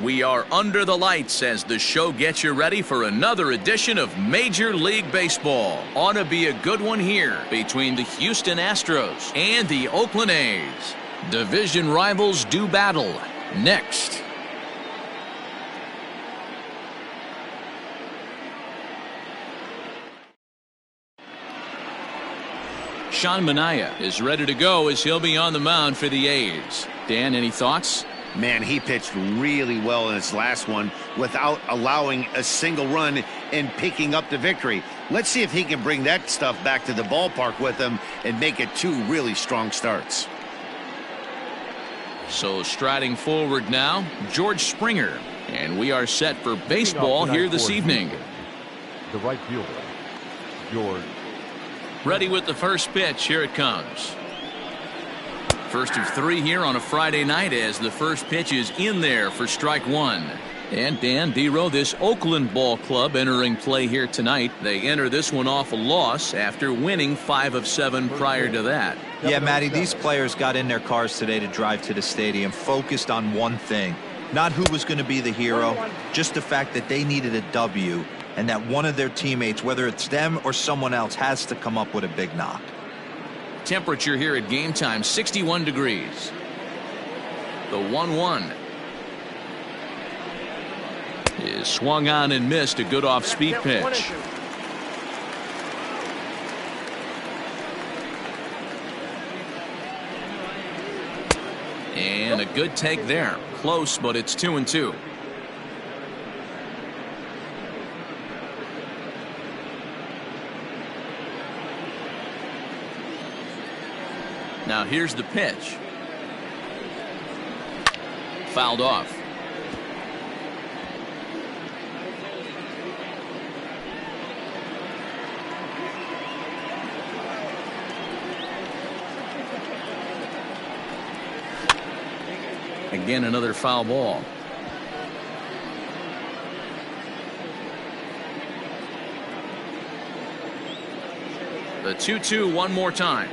We are under the lights as the show gets you ready for another edition of Major League Baseball. Ought to be a good one here between the Houston Astros and the Oakland A's. Division rivals do battle. Next. Sean Manaea is ready to go as he'll be on the mound for the A's. Dan, any thoughts? Man, he pitched really well in his last one without allowing a single run and picking up the victory. Let's see if he can bring that stuff back to the ballpark with him and make it two really strong starts. So striding forward now, George Springer. And we are set for baseball here this evening. The right fielder, George. Ready with the first pitch. Here it comes. First of three here on a Friday night as the first pitch is in there for strike one. And Dan Dero, this Oakland ball club entering play here tonight. They enter this one off a loss after winning 5 of 7 prior to that. Yeah, Matty, these players got in their cars today to drive to the stadium focused on one thing. Not who was going to be the hero, just the fact that they needed a W and that one of their teammates, whether it's them or someone else, has to come up with a big knock. Temperature here at game time, 61 degrees. The 1-1 is swung on and missed. A good off-speed pitch. And a good take there. Close, but it's 2-2. Now here's the pitch. Fouled off. Again, another foul ball. The 2-2 one more time.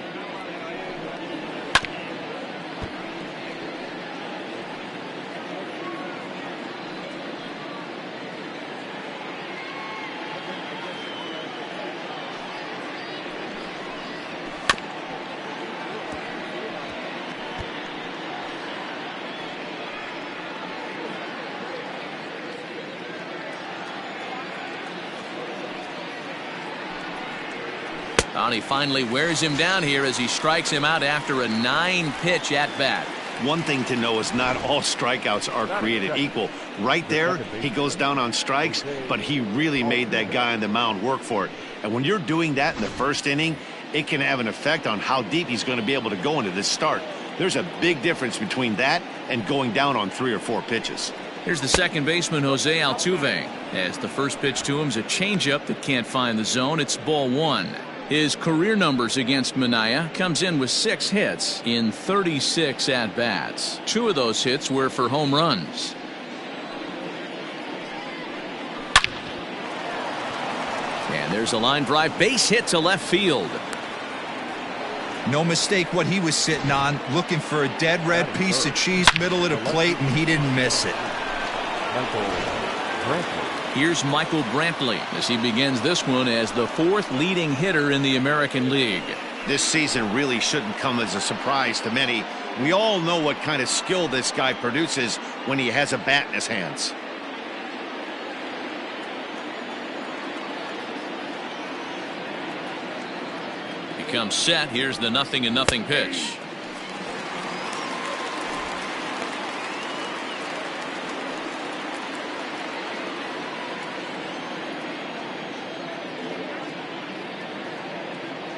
And he finally wears him down here as he strikes him out after a 9-pitch at bat. One thing to know is not all strikeouts are created equal. Right there, he goes down on strikes, but he really made that guy on the mound work for it. And when you're doing that in the first inning, it can have an effect on how deep he's going to be able to go into this start. There's a big difference between that and going down on 3 or 4 pitches. Here's the second baseman, Jose Altuve, as the first pitch to him is a changeup that can't find the zone. It's ball 1. His career numbers against Manaea comes in with 6 hits in 36 at-bats. 2 of those hits were for home runs. And there's a line drive, base hit to left field. No mistake what he was sitting on, looking for a dead red piece of cheese middle of the plate, and he didn't miss it. Here's Michael Brantley as he begins this one as the 4th leading hitter in the American League. This season really shouldn't come as a surprise to many. We all know what kind of skill this guy produces when he has a bat in his hands. He comes set. Here's the 0-0 pitch.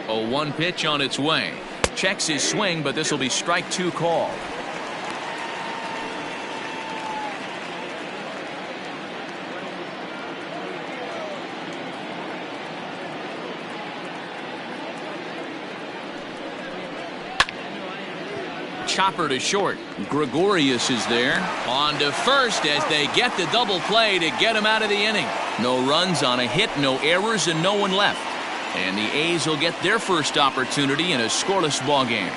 A 1 pitch on its way. Checks his swing, but this will be strike 2 call. Chopper to short. Gregorius is there. On to first as they get the double play to get him out of the inning. No runs on a hit, no errors, and no one left. And the A's will get their first opportunity in a scoreless ball game.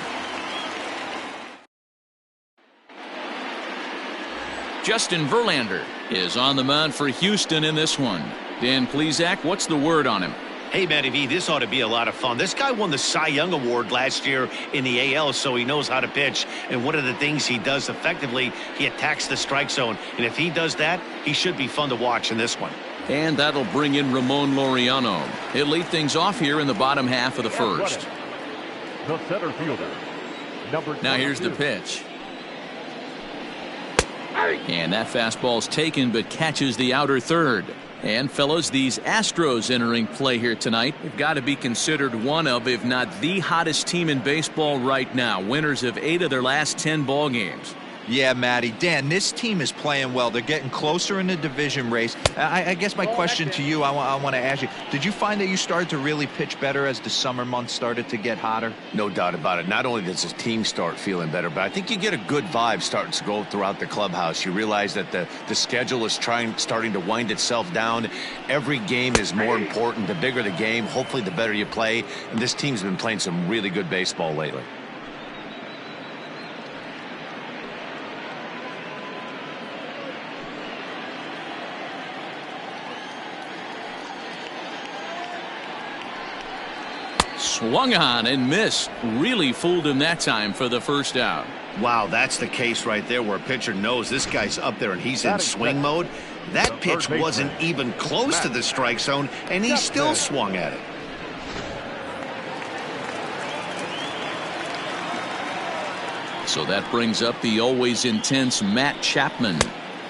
Justin Verlander is on the mound for Houston in this one. Dan Plesac, what's the word on him? Hey, Matty V, this ought to be a lot of fun. This guy won the Cy Young Award last year in the AL, so he knows how to pitch. And one of the things he does effectively, he attacks the strike zone. And if he does that, he should be fun to watch in this one. And that'll bring in Ramon Laureano. He'll lead things off here in the bottom half of the first. The center fielder, number now here's the pitch. And that fastball's taken but catches the outer third. And fellas, these Astros entering play here tonight have got to be considered one of, if not the hottest team in baseball right now. Winners of 8 of their last 10 ball games. Yeah, Matty. Dan, this team is playing well. They're getting closer in the division race. I guess my question to you, I want to ask you, did you find that you started to really pitch better as the summer months started to get hotter? No doubt about it. Not only does his team start feeling better, but I think you get a good vibe starting to go throughout the clubhouse. You realize that the schedule is starting to wind itself down. Every game is more important. The bigger the game, hopefully the better you play. And this team's been playing some really good baseball lately. Swung on and missed. Really fooled him that time for the first out. Wow, that's the case right there where a pitcher knows this guy's up there and he's in swing mode. That pitch wasn't even close to the strike zone, and he still swung at it. So that brings up the always intense Matt Chapman.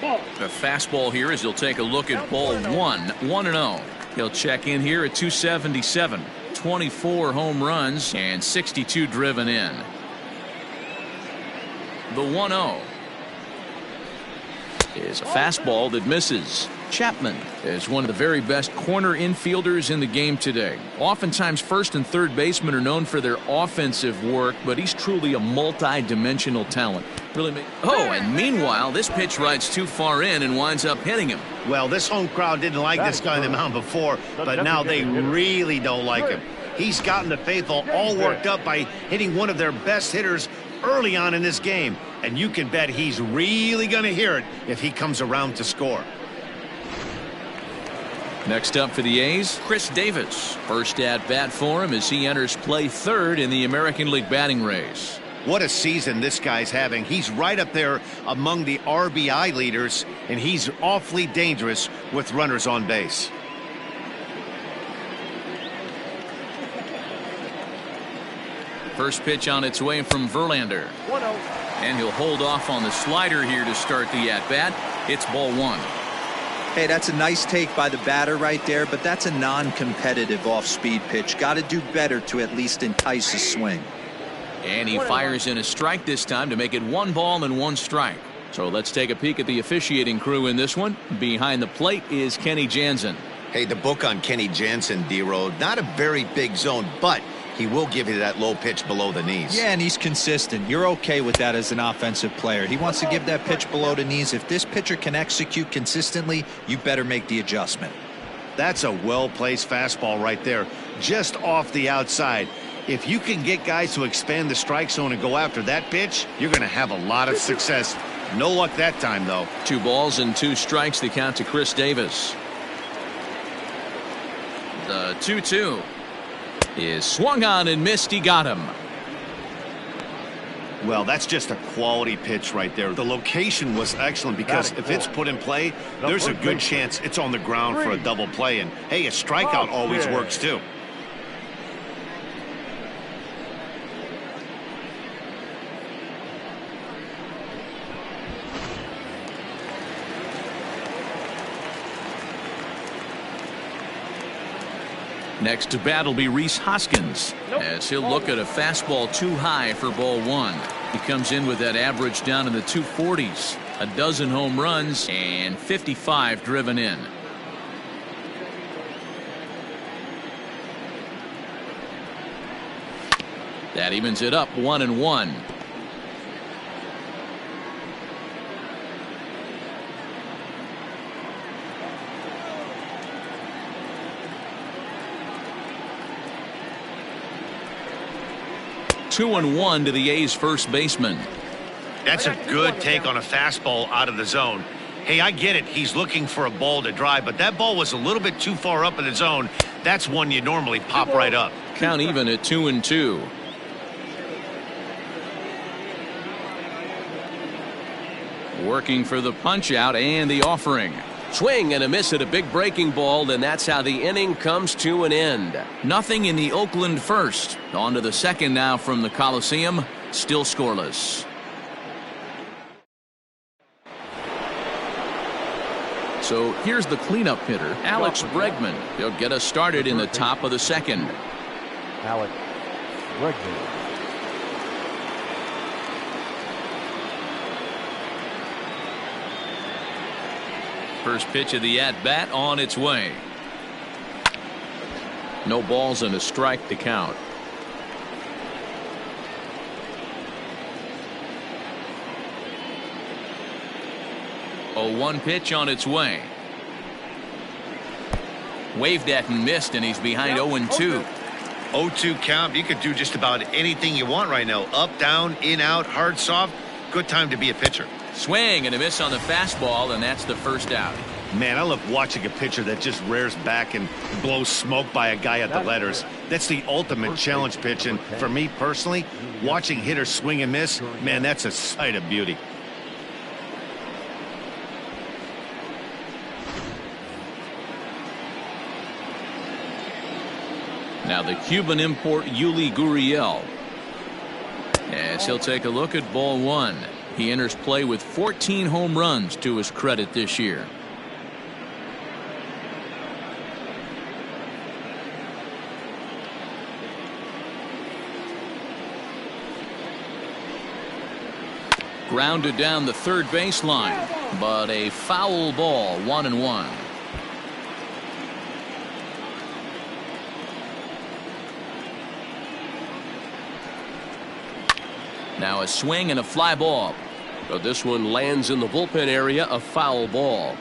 A fastball here as he'll take a look at ball 1-0. He'll check in here at 277. 24 home runs and 62 driven in. The 1-0 is a fastball that misses. Chapman is one of the very best corner infielders in the game today. Oftentimes first and third basemen are known for their offensive work, but he's truly a multi-dimensional talent. And meanwhile this pitch rides too far in and winds up hitting him. Well, this home crowd didn't like this guy on the mound before, but now they really don't like him. He's gotten the faithful all worked up by hitting one of their best hitters early on in this game, and you can bet he's really going to hear it if he comes around to score. Next up for the A's, Chris Davis. First at bat for him as he enters play third in the American League batting race. What a season this guy's having. He's right up there among the RBI leaders, and he's awfully dangerous with runners on base. First pitch on its way from Verlander. And he'll hold off on the slider here to start the at-bat. It's ball 1. Hey, that's a nice take by the batter right there, but that's a non-competitive off-speed pitch. Got to do better to at least entice a swing. And he fires in a strike this time to make it 1 ball and 1 strike. So let's take a peek at the officiating crew in this one. Behind the plate is Kenny Jansen. Hey, the book on Kenny Jansen, D-Road, not a very big zone, but he will give you that low pitch below the knees. Yeah, and he's consistent. You're okay with that as an offensive player. He wants to give that pitch below the knees. If this pitcher can execute consistently, you better make the adjustment. That's a well-placed fastball right there, just off the outside. If you can get guys to expand the strike zone and go after that pitch, you're going to have a lot of success. No luck that time, though. 2 balls and 2 strikes to count to Chris Davis. The 2-2 is swung on and missed. He got him. Well, that's just a quality pitch right there. The location was excellent because if it's put in play, there's a good chance it's on the ground for a double play. And, hey, a strikeout always works, too. Next to bat will be Rhys Hoskins as he'll look at a fastball too high for ball 1. He comes in with that average down in the 240s. A dozen home runs and 55 driven in. That evens it up 1-1. Two and 1 to the A's first baseman. That's a good take on a fastball out of the zone. Hey, I get it. He's looking for a ball to drive, but that ball was a little bit too far up in the zone. That's one you normally pop right up. Count even at 2-2. Working for the punch out and the offering. Swing and a miss at a big breaking ball, and that's how the inning comes to an end. Nothing in the Oakland first. On to the second now from the Coliseum. Still scoreless. So here's the cleanup hitter, Alex Bregman. He'll get us started in the top of the second. Alex Bregman. First pitch of the at-bat on its way. No balls and a strike to count. 0-1 pitch on its way. Waved at and missed, and he's behind 0-2. 0-2 count. You could do just about anything you want right now. Up, down, in, out, hard, soft. Good time to be a pitcher. Swing and a miss on the fastball, and that's the first out. Man, I love watching a pitcher that just rears back and blows smoke by a guy at the letters. That's the ultimate challenge pitch, and for me personally, watching hitters swing and miss, man, that's a sight of beauty. Now the Cuban import Yuli Gurriel, as he'll take a look at ball one. He enters play with 14 home runs to his credit this year. Grounded down the third baseline, but a foul ball, 1-1. Now a swing and a fly ball. But this one lands in the bullpen area, a foul ball.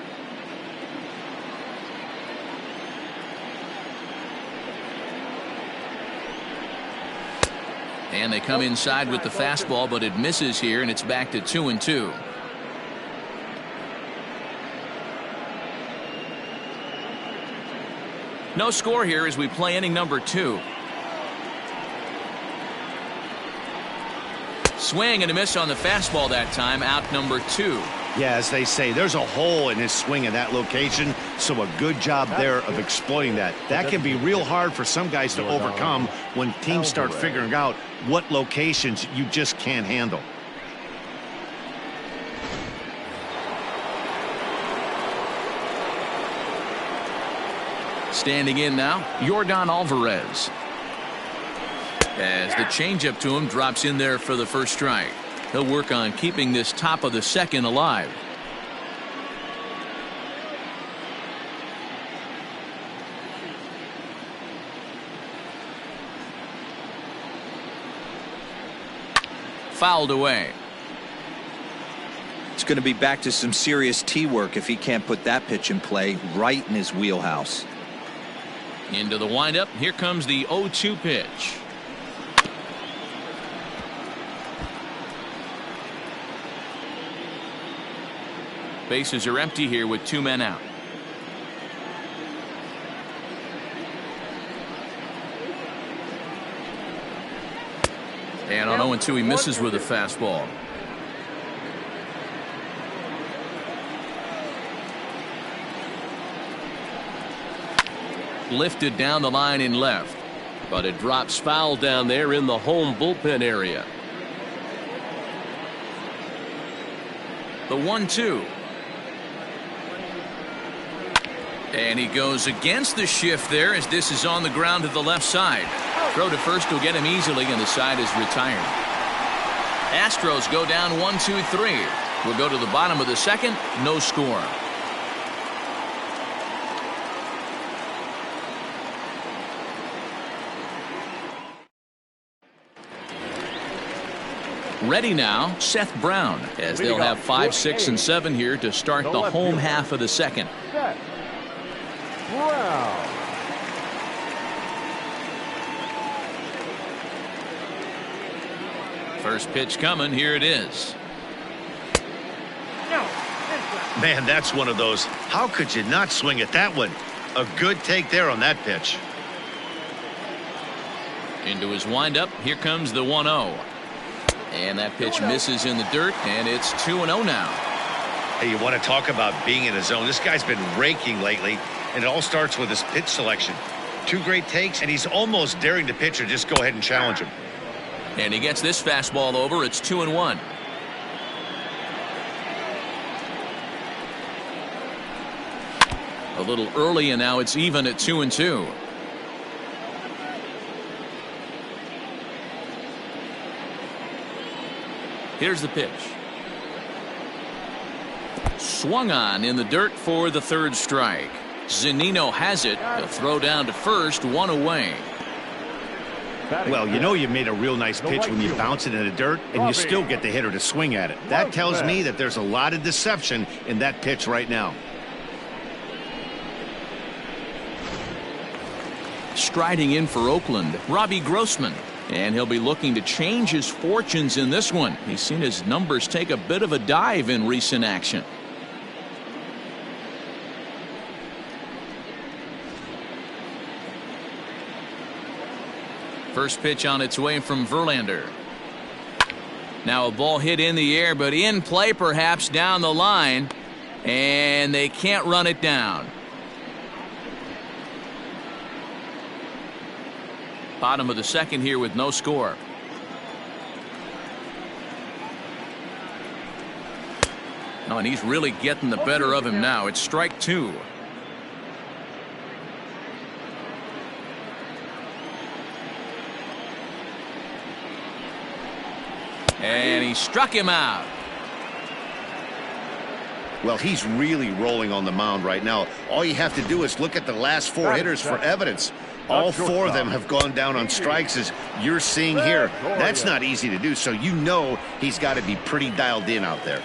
And they come inside with the fastball, but it misses here, and it's back to 2-2. No score here as we play inning number 2. Swing and a miss on the fastball that time, out number 2. Yeah, as they say, there's a hole in his swing in that location, so a good job there of exploiting that. That can be real hard for some guys to overcome when teams start figuring out what locations you just can't handle. Standing in now, Yordan Alvarez. As the changeup to him drops in there for the first strike. He'll work on keeping this top of the second alive. Fouled away. It's going to be back to some serious tee work if he can't put that pitch in play right in his wheelhouse. Into the windup. Here comes the 0-2 pitch. Bases are empty here with 2 men out. And on 0-2 he misses with a fastball. Lifted down the line in left. But it drops foul down there in the home bullpen area. The 1-2. And he goes against the shift there as this is on the ground to the left side. Throw to first will get him easily, and the side is retired. Astros go down 1-2-3. We'll go to the bottom of the second. No score. Ready now, Seth Brown, as they'll have 5, 6, and 7 here to start the home half of the second. Seth Brown. First pitch coming. Here it is. Man, that's one of those. How could you not swing at that one? A good take there on that pitch. Into his windup, here comes the 1-0. And that pitch misses in the dirt, and it's 2-0 now. Hey, you want to talk about being in a zone? This guy's been raking lately, and it all starts with his pitch selection. 2 great takes, and he's almost daring the pitcher just go ahead and challenge him. And he gets this fastball over. It's 2-1. A little early, and now it's even at 2-2. Here's the pitch. Swung on in the dirt for the 3rd strike. Zunino has it. He'll throw down to first, 1 away. Well, you know you made a real nice pitch when you bounce it in the dirt and you still get the hitter to swing at it. That tells me that there's a lot of deception in that pitch right now. Striding in for Oakland, Robbie Grossman. And he'll be looking to change his fortunes in this one. He's seen his numbers take a bit of a dive in recent action. First pitch on its way from Verlander. Now a ball hit in the air, but in play perhaps down the line. And they can't run it down. Bottom of the 2nd here with no score. Oh, and he's really getting the better of him now. It's strike 2. And he struck him out. Well, he's really rolling on the mound right now. All you have to do is look at the last 4 hitters for evidence. All 4 of them have gone down on strikes, as you're seeing here. That's not easy to do, so you know he's got to be pretty dialed in out there.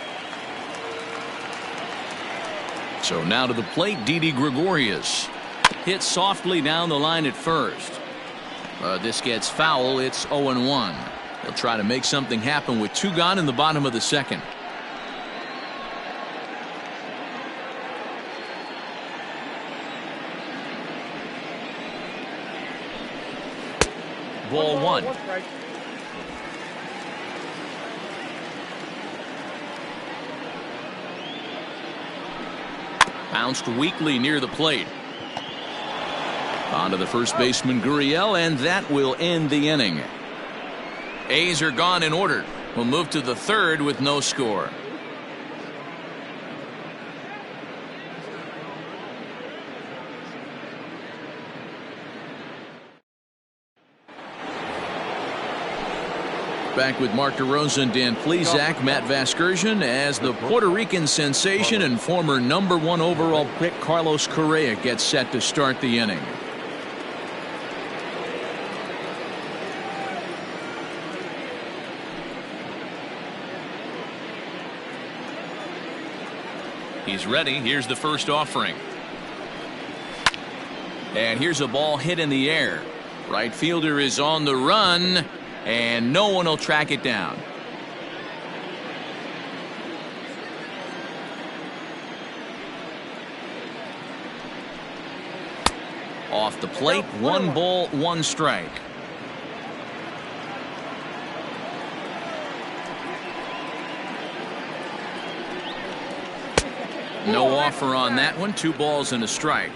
So now to the plate, Didi Gregorius. Hit softly down the line at first. This gets foul. It's 0-1. He'll try to make something happen with 2 gone in the bottom of the 2nd. Ball 1. Bounced weakly near the plate. On to the first baseman Gurriel, and that will end the inning. A's are gone in order. We'll move to the 3rd with no score. Back with Mark DeRosa and Dan Plesac, Matt Vasgersian, as the Puerto Rican sensation and former #1 overall pick Carlos Correa gets set to start the inning. He's ready. Here's the first offering. And here's a ball hit in the air. Right fielder is on the run. And no one will track it down. Off the plate, 1 ball, 1 strike. No offer on that one. 2 balls and a strike.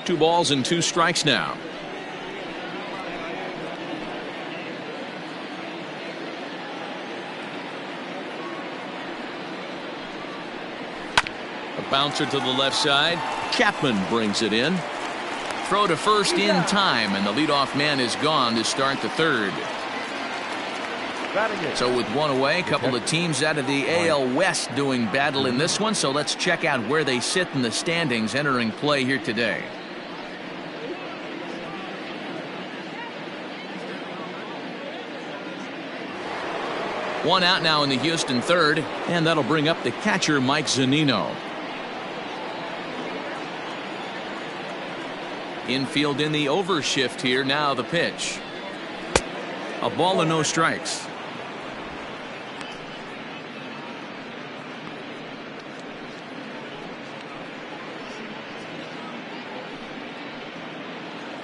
Two balls and 2 strikes now. A bouncer to the left side. Chapman brings it in. Throw to first in time, and the leadoff man is gone to start the 3rd. So with 1 away, a couple of teams out of the AL West doing battle in this one. So let's check out where they sit in the standings entering play here today. One out now in the Houston 3rd, and that'll bring up the catcher Mike Zunino. Infield in the overshift here. Now the pitch. A ball and no strikes.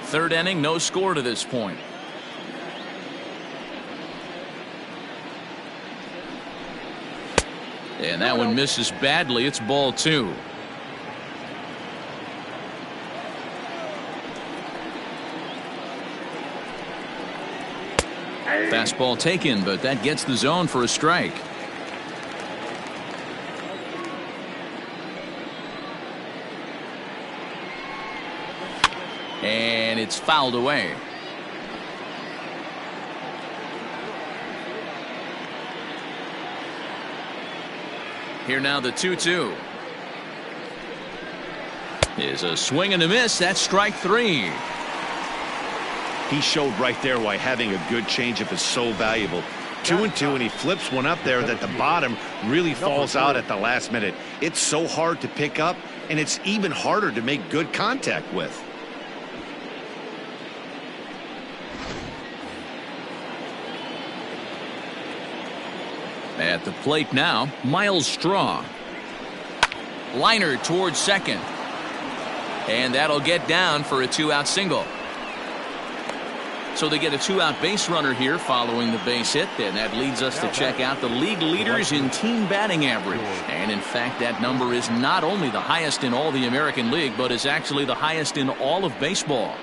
Third inning, no score to this point. And that one misses badly. It's ball 2. Fastball taken, but that gets the zone for a strike. And it's fouled away. Here now the 2-2. Is a swing and a miss. That's strike 3. He showed right there why having a good changeup is so valuable. 2-2, and he flips one up there that the bottom really falls out at the last minute. It's so hard to pick up, and it's even harder to make good contact with. At the plate now, Miles Straw. Liner towards second. And that'll get down for a 2-out single. So they get a 2-out base runner here following the base hit, and that leads us to check out the league leaders in team batting average. And in fact, that number is not only the highest in all the American League, but is actually the highest in all of baseball.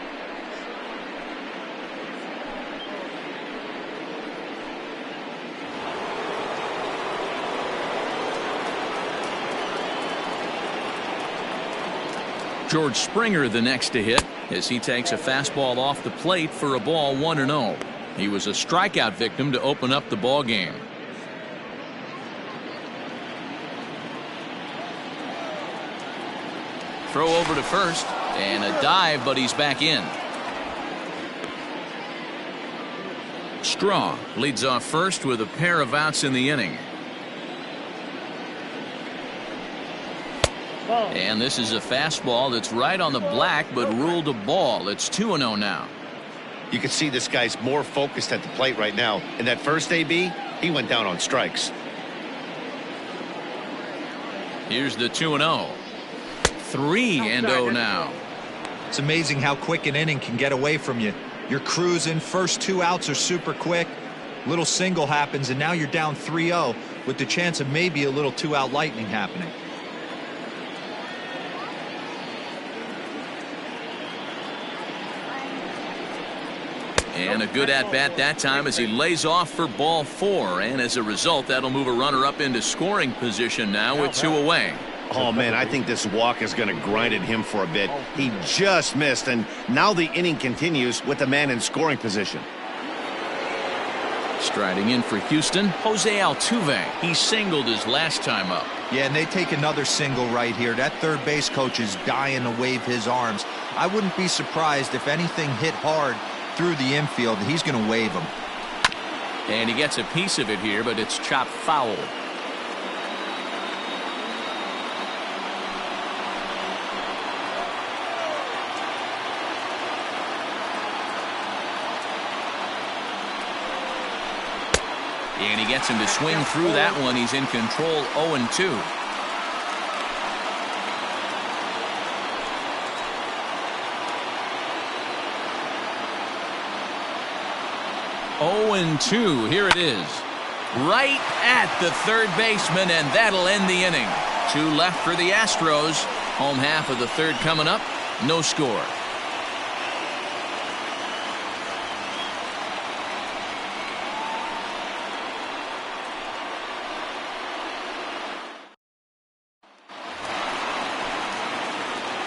George Springer the next to hit as he takes a fastball off the plate for a ball 1-0. He was a strikeout victim to open up the ball game. Throw over to first and a dive, but he's back in. Straw leads off first with a pair of outs in the inning. And this is a fastball that's right on the black, but ruled a ball. It's 2-0 now. You can see this guy's more focused at the plate right now. In that first AB, he went down on strikes. Here's the 2-0. 3-0 now. It's amazing how quick an inning can get away from you. You're cruising. First 2 outs are super quick. Little single happens, and now you're down 3-0 with the chance of maybe a little 2-out lightning happening. And a good at-bat that time as he lays off for ball 4. And as a result, that'll move a runner up into scoring position now with 2 away. Oh, man, I think this walk is going to grind at him for a bit. He just missed, and now the inning continues with the man in scoring position. Striding in for Houston, Jose Altuve. He singled his last time up. Yeah, and they take another single right here. That third base coach is dying to wave his arms. I wouldn't be surprised if anything hit hard through the infield. He's going to wave him. And he gets a piece of it here, but it's chopped foul. And he gets him to swing through that one. He's in control. 0-2. Here it is. Right at the third baseman, and that'll end the inning. 2 left for the Astros. Home half of the third coming up. No score.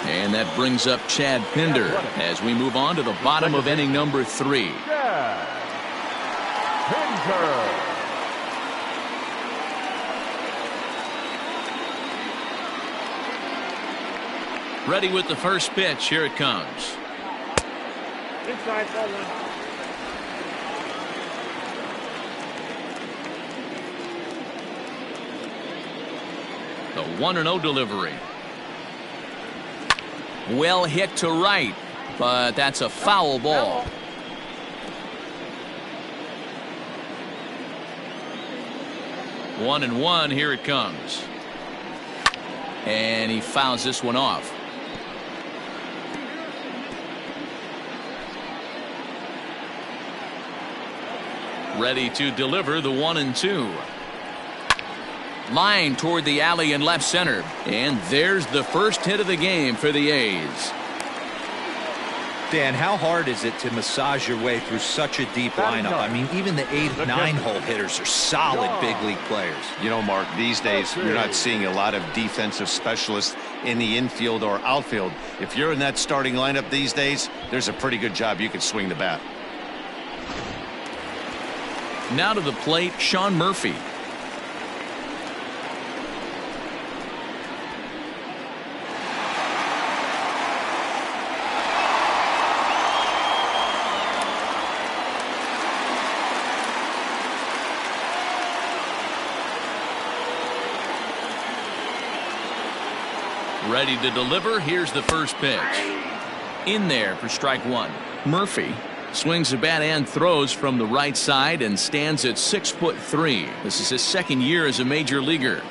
And that brings up Chad Pinder as we move on to the bottom of inning number 3. Ready with the first pitch. Here it comes. Inside ball 1. The 1-0 delivery. Well hit to right. but that's a foul ball. One and one, here it comes. And he fouls this one off. Ready to deliver the 1-2. Line toward the alley in left center. And there's the first hit of the game for the A's. Dan, how hard is it to massage your way through such a deep lineup? I mean, even the 8 and 9 hole hitters are solid big league players. You know, Mark, these days you're not seeing a lot of defensive specialists in the infield or outfield. If you're in that starting lineup these days, there's a pretty good job you can swing the bat. Now to the plate, Sean Murphy. Ready to deliver. Here's the first pitch. In there for strike one. Murphy swings the bat and throws from the right side and stands at 6'3". This is his second year as a major leaguer.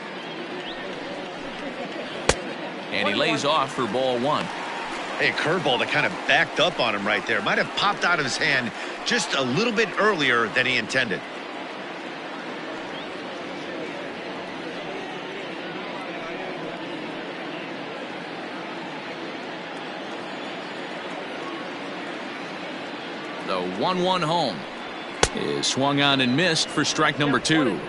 And he lays off for ball one. Hey, curveball that kind of backed up on him right there. Might have popped out of his hand just a little bit earlier than he intended. The 1-1 home is swung on and missed for strike number 2.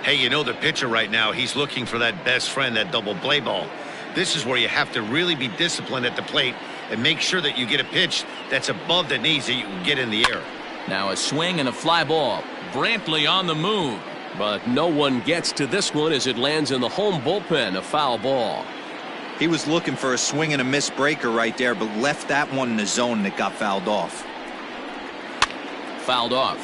Hey, you know the pitcher right now, he's looking for that best friend, that double play ball. This is where you have to really be disciplined at the plate and make sure that you get a pitch that's above the knees that you can get in the air. Now a swing and a fly ball. Brantley on the move. But no one gets to this one as it lands in the home bullpen. A foul ball. He was looking for a swing and a miss breaker right there, but left that one in the zone and it got fouled off. Fouled off.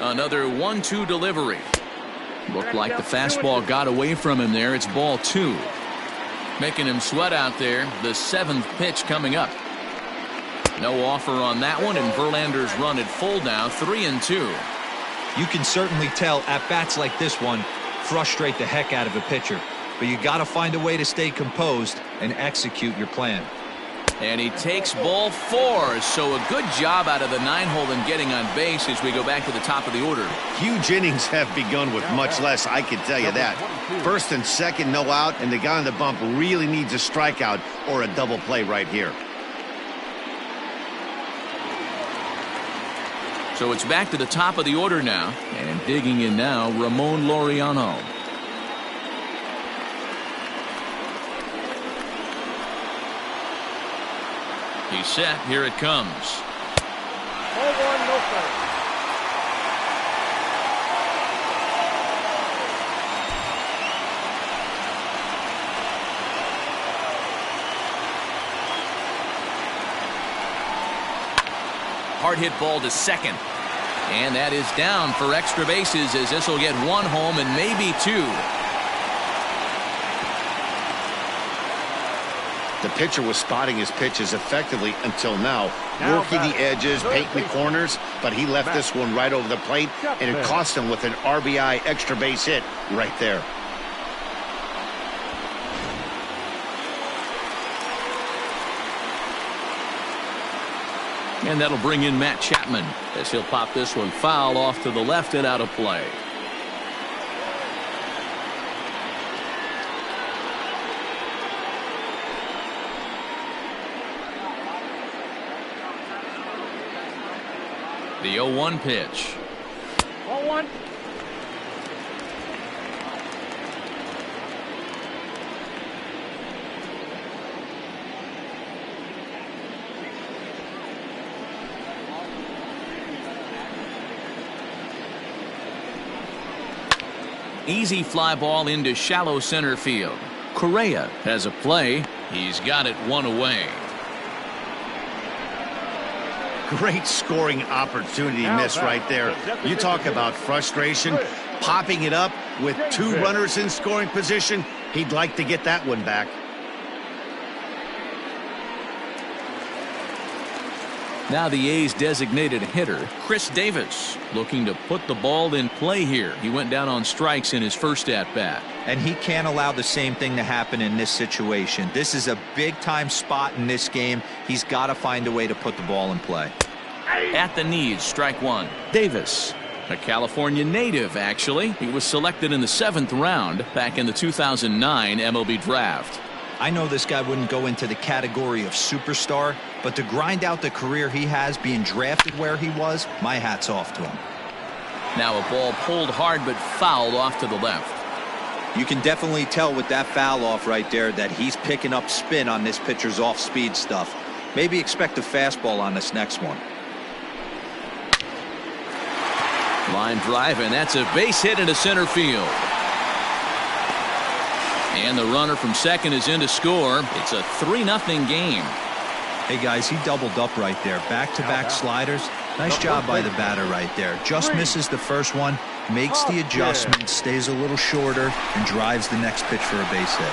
Another 1-2 delivery. Looked like the fastball got away from him there. It's ball 2. Making him sweat out there. The 7th pitch coming up. No offer on that one, and Verlander's run at full now, 3-2. You can certainly tell at bats like this one frustrate the heck out of a pitcher. But you got to find a way to stay composed and execute your plan. And he takes ball 4. So a good job out of the 9-hole in getting on base as we go back to the top of the order. Huge innings have begun with much less, I can tell you that. First and second, no out, and the guy on the bump really needs a strikeout or a double play right here. So it's back to the top of the order now. And digging in now, Ramon Laureano. He's set. Here it comes. 0-1, no strike. Hard hit ball to second. And that is down for extra bases as this will get 1 home and maybe 2. The pitcher was spotting his pitches effectively until now, working the edges, painting the corners, but he left this one right over the plate, and it cost him with an RBI extra base hit right there. And that'll bring in Matt Chapman as he'll pop this one foul off to the left and out of play. The 0-1 pitch. 0-1. Easy fly ball into shallow center field. Correa has a play. He's got it 1 away. Great scoring opportunity miss right there. You talk about frustration. popping it up with 2 runners in scoring position. He'd like to get that one back. Now the A's designated hitter, Chris Davis, looking to put the ball in play here. He went down on strikes in his first at-bat. And he can't allow the same thing to happen in this situation. This is a big-time spot in this game. He's got to find a way to put the ball in play. At the knees, strike one. Davis, a California native, actually. He was selected in the 7th round back in the 2009 MLB draft. I know this guy wouldn't go into the category of superstar, but to grind out the career he has being drafted where he was, my hat's off to him. Now a ball pulled hard but fouled off to the left. You can definitely tell with that foul off right there that he's picking up spin on this pitcher's off-speed stuff. Maybe expect a fastball on this next one. Line drive, and that's a base hit into center field. And the runner from second is in to score. It's a 3-0 game. Hey guys, he doubled up right there. Back-to-back sliders. Nice job by the batter right there. Just misses the first one, makes the adjustment, stays a little shorter, and drives the next pitch for a base hit.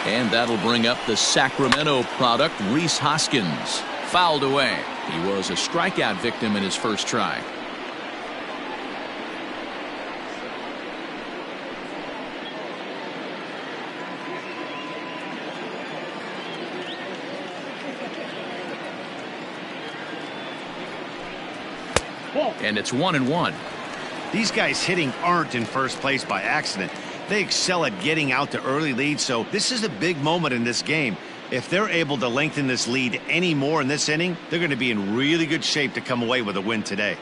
And that'll bring up the Sacramento product, Rhys Hoskins. Fouled away. He was a strikeout victim in his first try. And it's 1-1. These guys hitting aren't in first place by accident. They excel at getting out to early leads, so this is a big moment in this game. If they're able to lengthen this lead any more in this inning, they're going to be in really good shape to come away with a win today.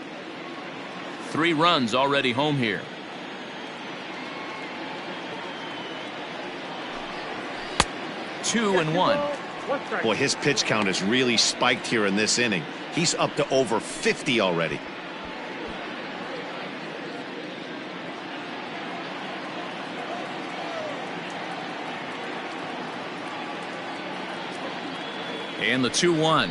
3 runs already home here. Two and one. Boy, his pitch count has really spiked here in this inning. He's up to over 50 already. And the 2-1.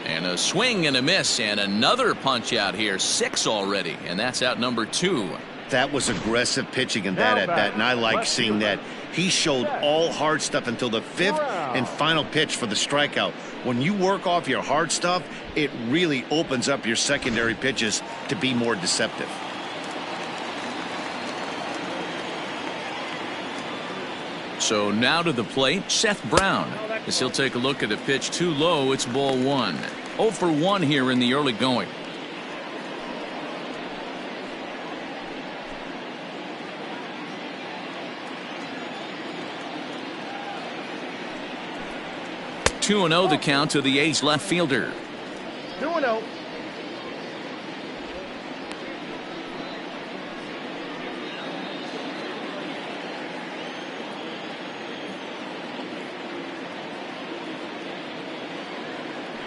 And a swing and a miss, and another punch out here. 6 already, and that's out number 2. That was aggressive pitching in that at bat, and I like seeing that. He showed all hard stuff until the 5th and final pitch for the strikeout. When you work off your hard stuff, it really opens up your secondary pitches to be more deceptive. So now to the plate, Seth Brown. As he'll take a look at a pitch too low, it's ball 1. 0 for 1 here in the early going. Two and 0 the count to the A's left fielder. 2-0.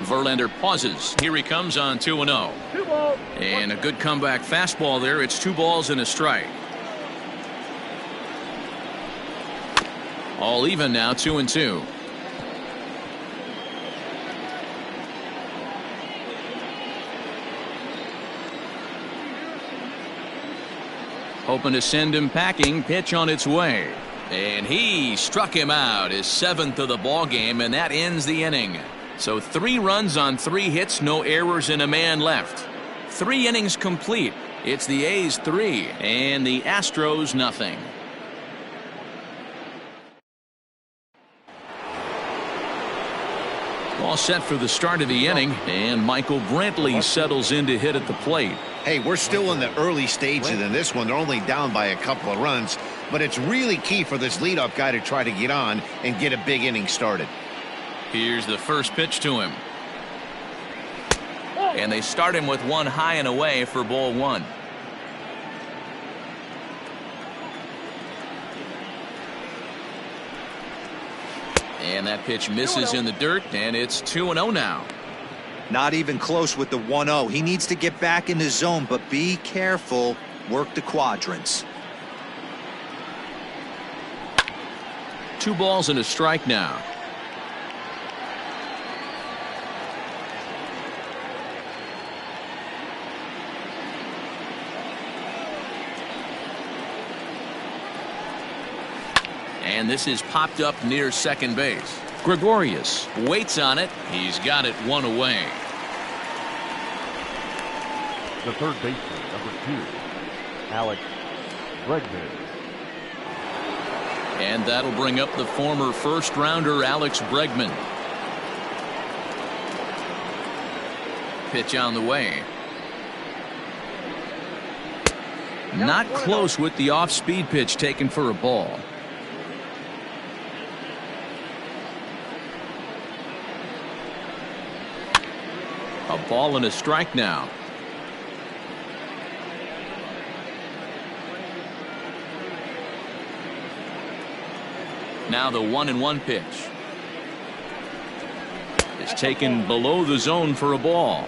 Verlander pauses. Here he comes on 2-0. 2 balls. And a good comeback fastball there. It's 2 balls and a strike. All even now, 2-2. Hoping to send him packing. Pitch on its way. And he struck him out. His 7th of the ball game, and that ends the inning. So 3 runs on 3 hits, no errors, and a man left. 3 innings complete. It's the A's 3 and the Astros nothing. All set for the start of the inning, and Michael Brantley settles in to hit at the plate. Hey, we're still in the early stages in this one. They're only down by a couple of runs, but it's really key for this leadoff guy to try to get on and get a big inning started. Here's the first pitch to him. And they start him with 1 high and away for ball 1. And that pitch misses in the dirt, and it's 2-0 now. Not even close with the 1-0. He needs to get back in the zone, but be careful. Work the quadrants. 2 balls and a strike now. And this is popped up near second base. Gregorius waits on it. He's got it 1 away. The third baseman, number 2, Alex Bregman. And that'll bring up the former first-rounder Alex Bregman. Pitch on the way. Not close with the off-speed pitch taken for a ball. A ball and a strike now. Now the 1-1 pitch is taken below the zone for a ball.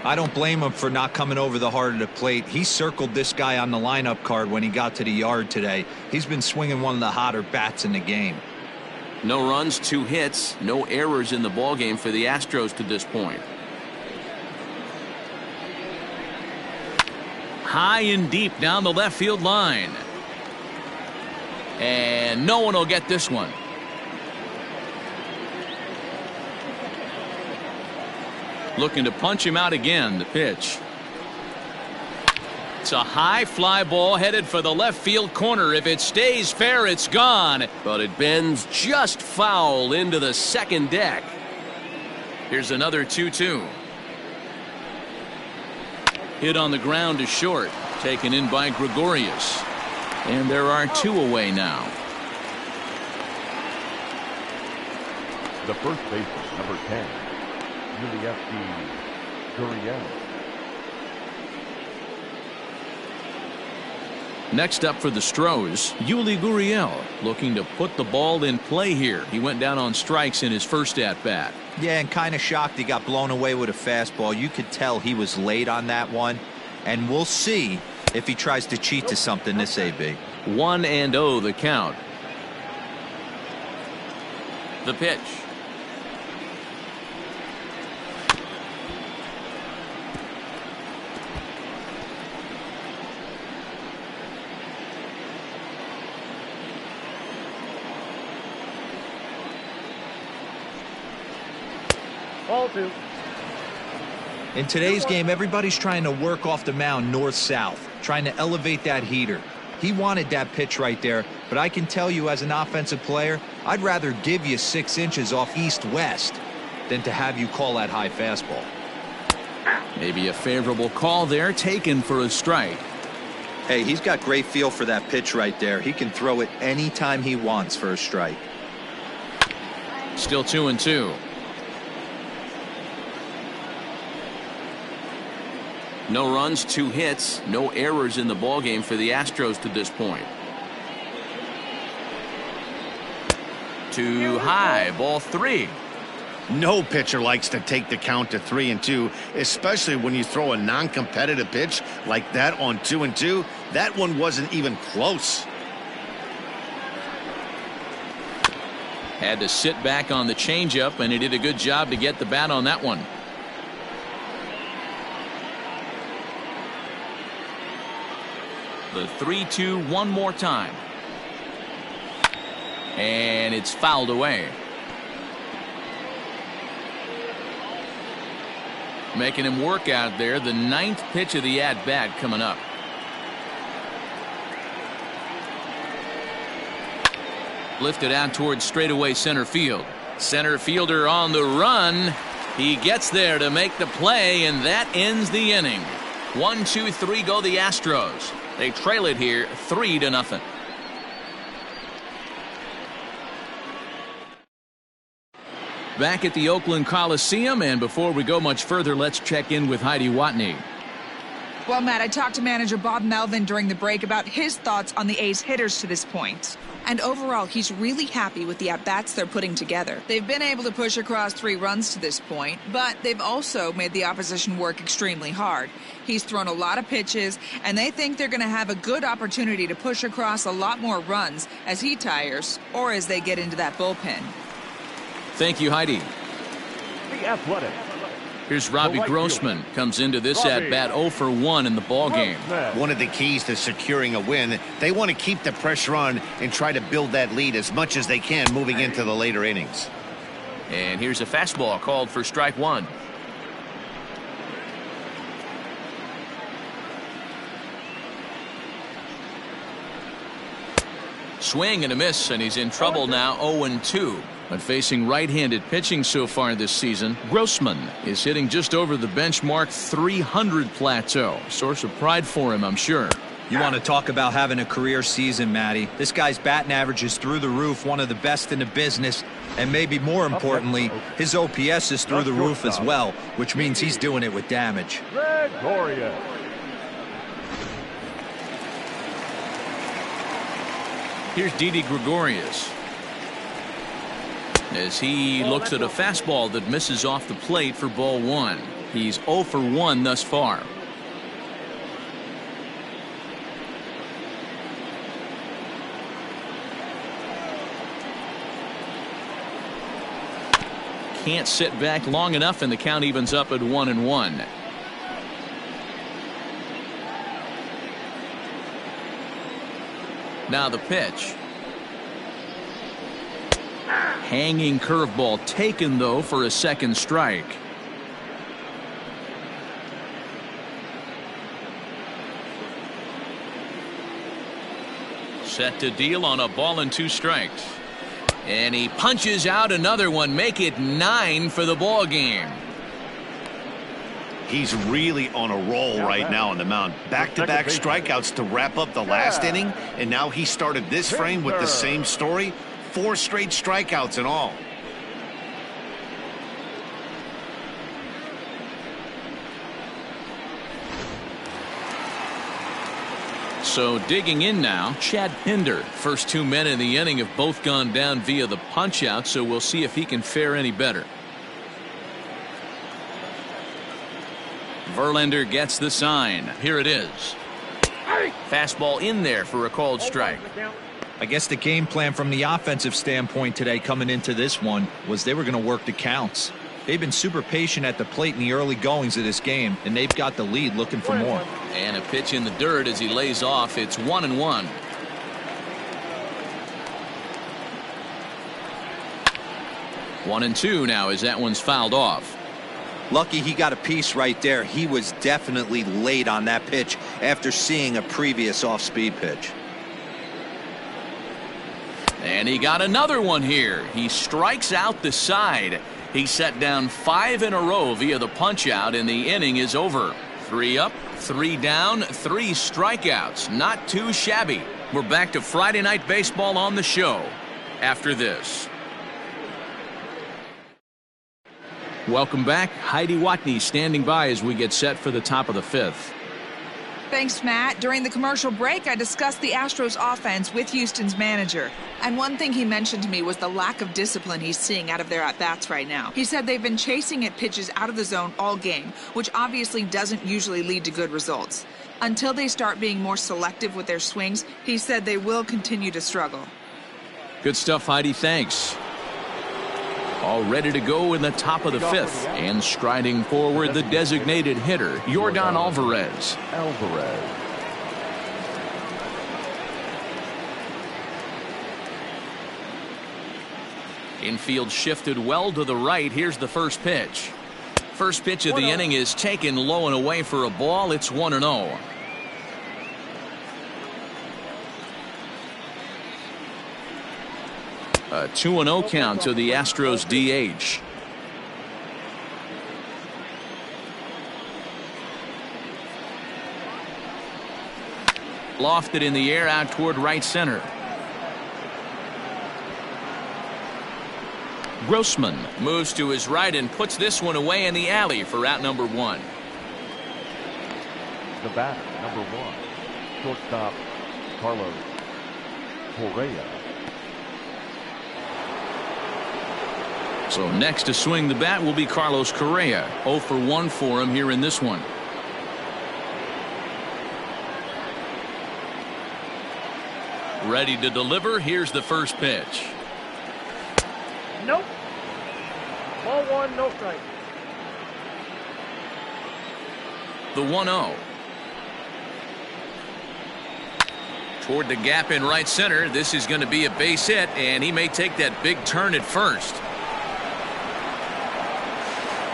I don't blame him for not coming over the heart of the plate. He circled this guy on the lineup card when he got to the yard today. He's been swinging one of the hotter bats in the game. No runs, 2 hits, no errors in the ballgame for the Astros to this point. High and deep down the left field line. And no one will get this one. Looking to punch him out again. The pitch. It's a high fly ball headed for the left field corner. If it stays fair, it's gone. But it bends just foul into the second deck. Here's another 2-2. Hit on the ground to short. Taken in by Gregorius. And there are 2 away now. The first baseman, number 10, Gurriel. Next up for the Astros, Yuli Gurriel, looking to put the ball in play here. He went down on strikes in his first at-bat. Yeah, and kind of shocked he got blown away with a fastball. You could tell he was late on that one. And we'll see if he tries to cheat to something this AB. 1-0 the count. The pitch. Ball 2. In today's game, everybody's trying to work off the mound north-south, trying to elevate that heater. He wanted that pitch right there, but I can tell you as an offensive player, I'd rather give you 6 inches off east-west than to have you call that high fastball. Maybe a favorable call there, taken for a strike. Hey, he's got great feel for that pitch right there. He can throw it anytime he wants for a strike. Still 2-2. No runs, 2 hits, no errors in the ballgame for the Astros to this point. Too high, ball 3. No pitcher likes to take the count to 3-2, especially when you throw a non-competitive pitch like that on 2-2. That one wasn't even close. Had to sit back on the changeup, and he did a good job to get the bat on that one. The 3-2 one more time. And it's fouled away. Making him work out there. The 9th pitch of the at-bat coming up. Lifted out towards straightaway center field. Center fielder on the run. He gets there to make the play, and that ends the inning. 1, 2, 3 go the Astros. They trail it here 3-0. Back at the Oakland Coliseum, and before we go much further, let's check in with Heidi Watney. Well, Matt, I talked to manager Bob Melvin during the break about his thoughts on the A's hitters to this point. And overall, he's really happy with the at-bats they're putting together. They've been able to push across 3 runs to this point, but they've also made the opposition work extremely hard. He's thrown a lot of pitches, and they think they're going to have a good opportunity to push across a lot more runs as he tires or as they get into that bullpen. Thank you, Heidi. The Athletic. Here's Robbie Grossman. Comes into this at-bat 0 for 1 in the ballgame. One of the keys to securing a win, they want to keep the pressure on and try to build that lead as much as they can moving into the later innings. And here's a fastball called for strike 1. Swing and a miss, and he's in trouble now, 0-2. But facing right-handed pitching so far this season, Grossman is hitting just over the benchmark 300 plateau. Source of pride for him, I'm sure. You want to talk about having a career season, Matty. This guy's batting average is through the roof, one of the best in the business. And maybe more importantly, his OPS is through the roof as well, which means he's doing it with damage. Gregorius. Here's Didi Gregorius, as he looks at a fastball that misses off the plate for ball 1. He's 0 for 1 thus far. Can't sit back long enough, and the count evens up at 1-1. Now the pitch. Hanging curveball taken, though, for a second strike. Set to deal on a ball and 2 strikes. And he punches out another one. Make it 9 for the ball game. He's really on a roll right now on the mound. Back-to-back strikeouts to wrap up the last inning, and now he started this frame with the same story. 4 straight strikeouts in all. So digging in now, Chad Pinder. First 2 men in the inning have both gone down via the punch-out, so we'll see if he can fare any better. Verlander gets the sign. Here it is. Fastball in there for a called strike. I guess the game plan from the offensive standpoint today coming into this one was they were going to work the counts. They've been super patient at the plate in the early goings of this game, and they've got the lead looking for more. And a pitch in the dirt as he lays off. It's 1-1. One and 2 now as that one's fouled off. Lucky he got a piece right there. He was definitely late on that pitch after seeing a previous off-speed pitch. And he got another one here. He strikes out the side. He set down 5 in a row via the punch-out, and the inning is over. 3 up, 3 down, 3 strikeouts. Not too shabby. We're back to Friday Night Baseball on the show after this. Welcome back. Heidi Watney standing by as we get set for the top of the 5th. Thanks, Matt. During the commercial break, I discussed the Astros offense with Houston's manager. And one thing he mentioned to me was the lack of discipline he's seeing out of their at-bats right now. He said they've been chasing at pitches out of the zone all game, which obviously doesn't usually lead to good results. Until they start being more selective with their swings, he said they will continue to struggle. Good stuff, Heidi. Thanks. All ready to go in the top of the 5th, and striding forward the designated hitter, Yordan Alvarez. Infield shifted well to the right. Here's the first pitch. First pitch of the inning is taken low and away for a ball. It's 1-0. A 2-0 count to the Astros DH. Lofted in the air out toward right center. Grossman moves to his right and puts this one away in the alley for out number 1. The batter, number 1, shortstop Carlos Correa. So next to swing the bat will be Carlos Correa. 0 for 1 for him here in this one. Ready to deliver. Here's the first pitch. Nope. Ball 1, no strike. The 1-0. Toward the gap in right center. This is going to be a base hit, and he may take that big turn at first.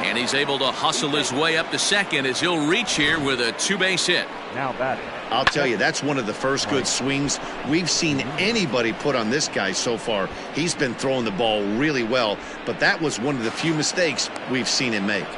And he's able to hustle his way up to second as he'll reach here with a 2-base hit. Now batting. I'll tell you, that's one of the first good swings we've seen anybody put on this guy so far. He's been throwing the ball really well, but that was one of the few mistakes we've seen him make.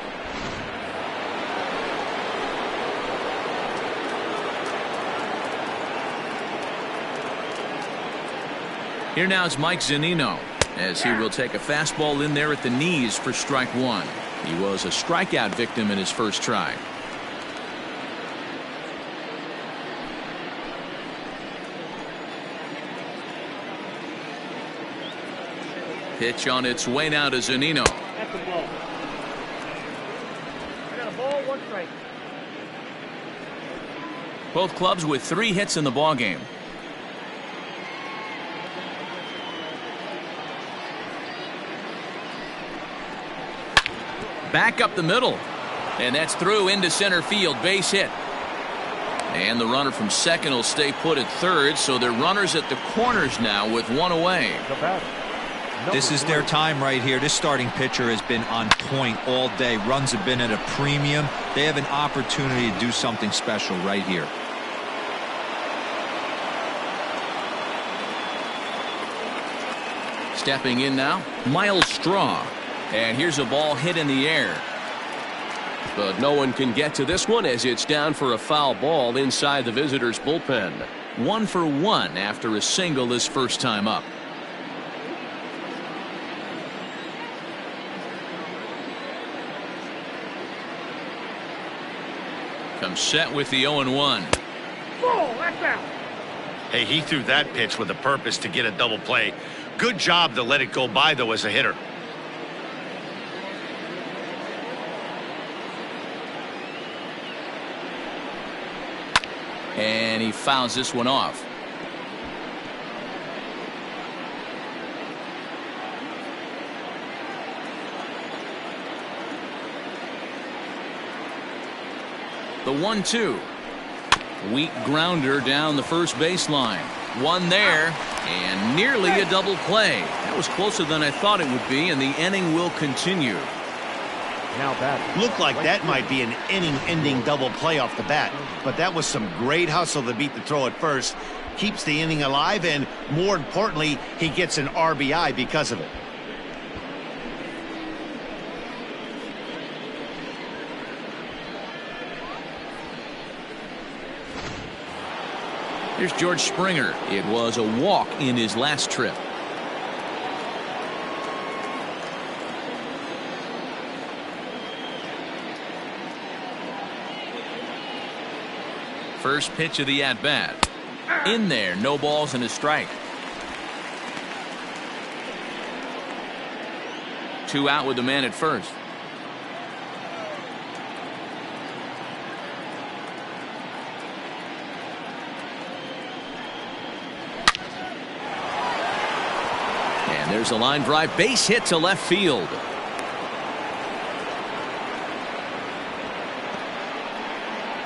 Here now is Mike Zunino as he will take a fastball in there at the knees for strike 1. He was a strikeout victim in his first try. Pitch on its way now to Zunino. That's a ball. I got a ball, 1 strike. Both clubs with 3 hits in the ballgame. Back up the middle, and that's through into center field. Base hit. And the runner from second will stay put at third, so they're runners at the corners now with 1 away. The batter. This is their time right here. This starting pitcher has been on point all day. Runs have been at a premium. They have an opportunity to do something special right here. Stepping in now, Miles Straw. And here's a ball hit in the air. But no one can get to this one as it's down for a foul ball inside the visitors' bullpen. 1 for 1 after a single his first time up. Comes set with the 0-1. Ball, that's out. Hey, he threw that pitch with a purpose to get a double play. Good job to let it go by, though, as a hitter. And he fouls this one off. The 1-2. Weak grounder down the first baseline. One there, and nearly a double play. That was closer than I thought it would be, and the inning will continue. Now batting. Looked like that might be an inning-ending double play off the bat, but that was some great hustle to beat the throw at first. Keeps the inning alive, and more importantly, he gets an RBI because of it. Here's George Springer. It was a walk in his last trip. First pitch of the at-bat. In there, no balls and a strike. 2 out with the man at first. And there's a line drive, base hit to left field.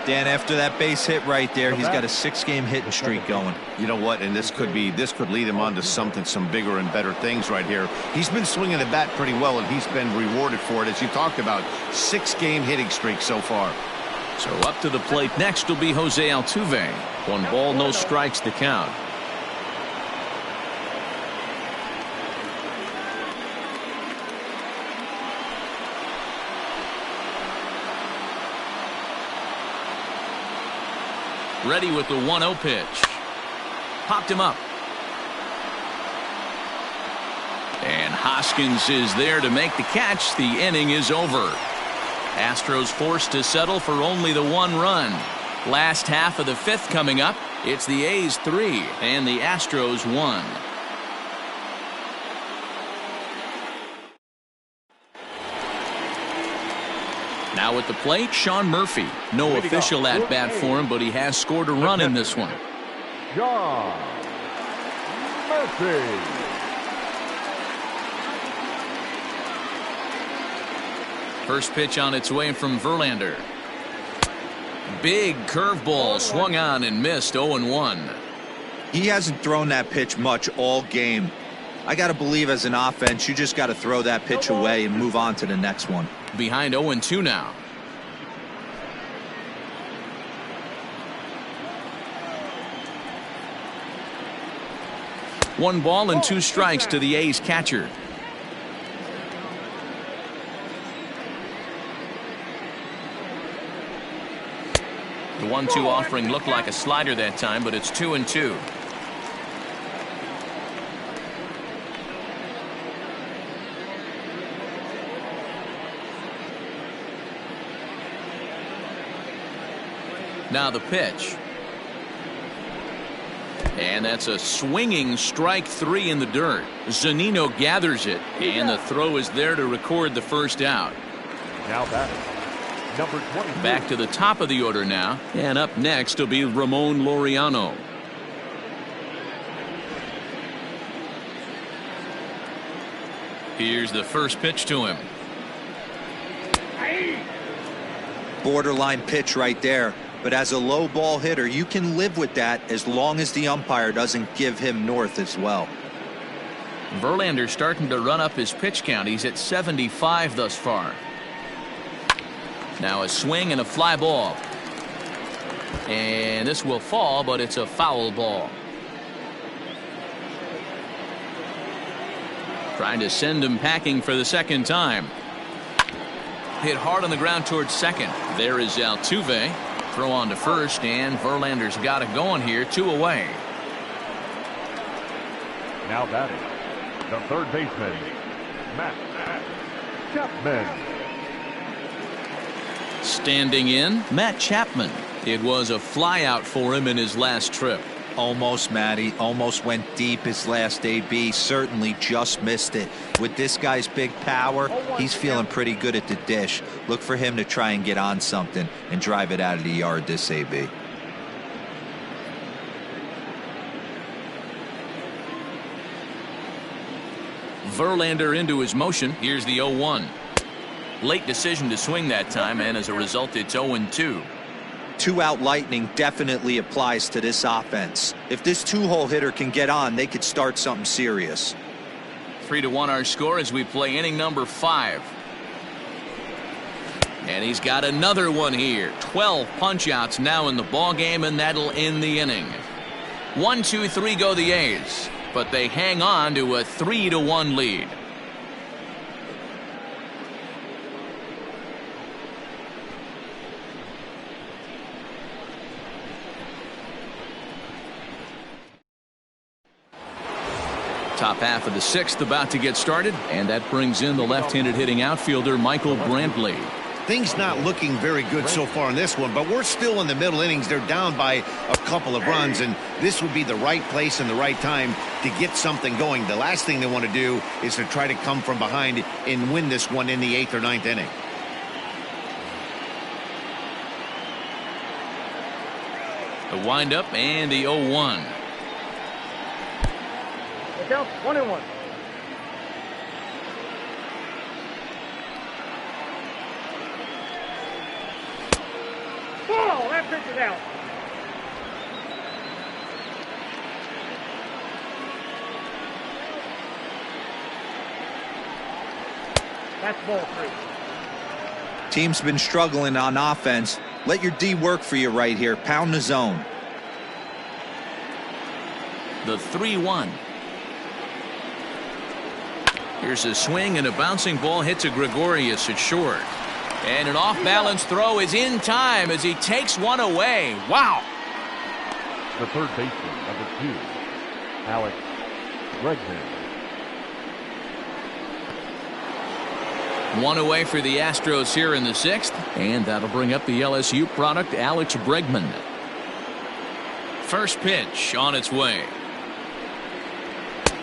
Dan, after that base hit right there, he's got a 6-game hitting streak going. You know what? And this could lead him on to some bigger and better things right here. He's been swinging the bat pretty well, and he's been rewarded for it, as you talked about. 6-game hitting streak so far. So up to the plate next will be Jose Altuve. 1 ball, no strikes to count. Ready with the 1-0 pitch. Popped him up. And Hoskins is there to make the catch. The inning is over. Astros forced to settle for only the 1 run. Last half of the fifth coming up. It's the A's 3 and the Astros 1. Now at the plate, Sean Murphy. No official at bat for him, but he has scored a run in this one. Sean Murphy. First pitch on its way from Verlander. Big curveball swung on and missed. 0-1. He hasn't thrown that pitch much all game. I got to believe as an offense, you just got to throw that pitch away and move on to the next one. Behind 0-2 now. One ball and 2 strikes to the A's catcher. The 1-2 offering looked like a slider that time, but it's 2-2. Now the pitch. And that's a swinging strike 3 in the dirt. Zunino gathers it, and the throw is there to record the first out. Now batting, number 22. Back to the top of the order now, and up next will be Ramon Laureano. Here's the first pitch to him. Borderline pitch right there. But as a low ball hitter, you can live with that as long as the umpire doesn't give him north as well. Verlander starting to run up his pitch count. He's at 75 thus far. Now a swing and a fly ball. And this will fall, but it's a foul ball. Trying to send him packing for the second time. Hit hard on the ground towards second. There is Altuve. Throw on to first, and Verlander's got it going here. 2 away. Now batting, the third baseman, Matt Chapman. Standing in, Matt Chapman. It was a flyout for him in his last trip. Almost, Matty. Almost went deep his last AB. Certainly just missed it. With this guy's big power, he's feeling pretty good at the dish. Look for him to try and get on something and drive it out of the yard this AB. Verlander into his motion. Here's the 0-1. Late decision to swing that time, and as a result, it's 0-2. 2-out lightning definitely applies to this offense. If this 2-hole hitter can get on, they could start something serious. 3-1 our score as we play inning number 5. And he's got another one here. 12 punch-outs now in the ball game, and that'll end the inning. 1-2-3 go the A's, but they hang on to a 3-1 lead. Top half of the 6th about to get started, and that brings in the left-handed hitting outfielder Michael Brantley. Things not looking very good so far in this one, but we're still in the middle innings. They're down by a couple of runs, and this would be the right place and the right time to get something going. The last thing they want to do is to try to come from behind and win this one in the 8th or 9th inning. The windup and the 0-1. Count 1-1. Ball, that pitch is out. That's ball 3. Team's been struggling on offense. Let your D work for you right here. Pound the zone. The 3-1. Here's a swing, and a bouncing ball hits a Gregorius at short. And an off-balance throw is in time as he takes one away. Wow. The third baseman, number 2, Alex Bregman. One away for the Astros here in the 6th, and that'll bring up the LSU product, Alex Bregman. First pitch on its way.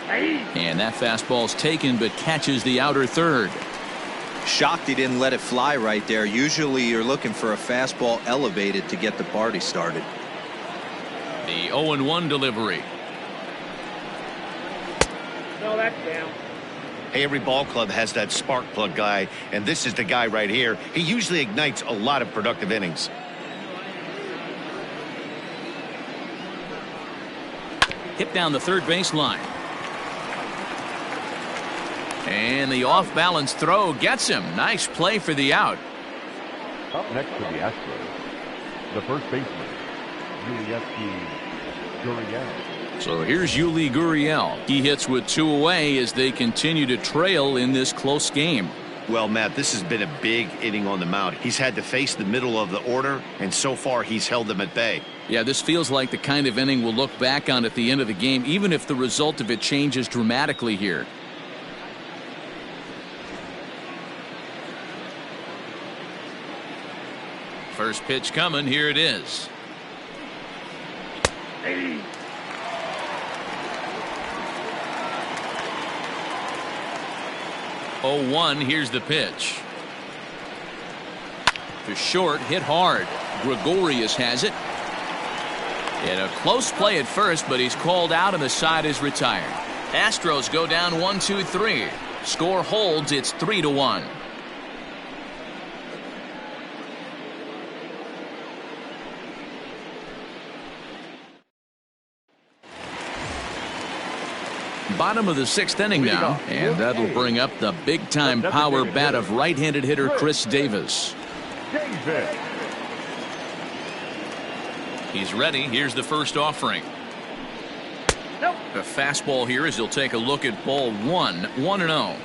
And that fastball's taken but catches the outer third. Shocked he didn't let it fly right there. Usually you're looking for a fastball elevated to get the party started. The 0-1 delivery. No, that's down. Hey, every ball club has that spark plug guy, and this is the guy right here. He usually ignites a lot of productive innings. Hit down the third baseline. And the off-balance throw gets him. Nice play for the out. Up next to the Astros, the first baseman, Gurriel. So here's Yuli Gurriel. He hits with 2 away as they continue to trail in this close game. Well, Matt, this has been a big inning on the mound. He's had to face the middle of the order, and so far he's held them at bay. Yeah, this feels like the kind of inning we'll look back on at the end of the game, even if the result of it changes dramatically here. First pitch coming. Here it is. Hey. 0-1. Here's the pitch. To short, hit hard. Gregorius has it. In a close play at first, but he's called out and the side is retired. Astros go down 1-2-3. Score holds. It's 3-1. Bottom of the 6th inning now, and that'll bring up the big-time power bat of right-handed hitter Chris Davis. He's ready. Here's the first offering. Nope. A fastball here as he'll take a look at ball 1, 1-0.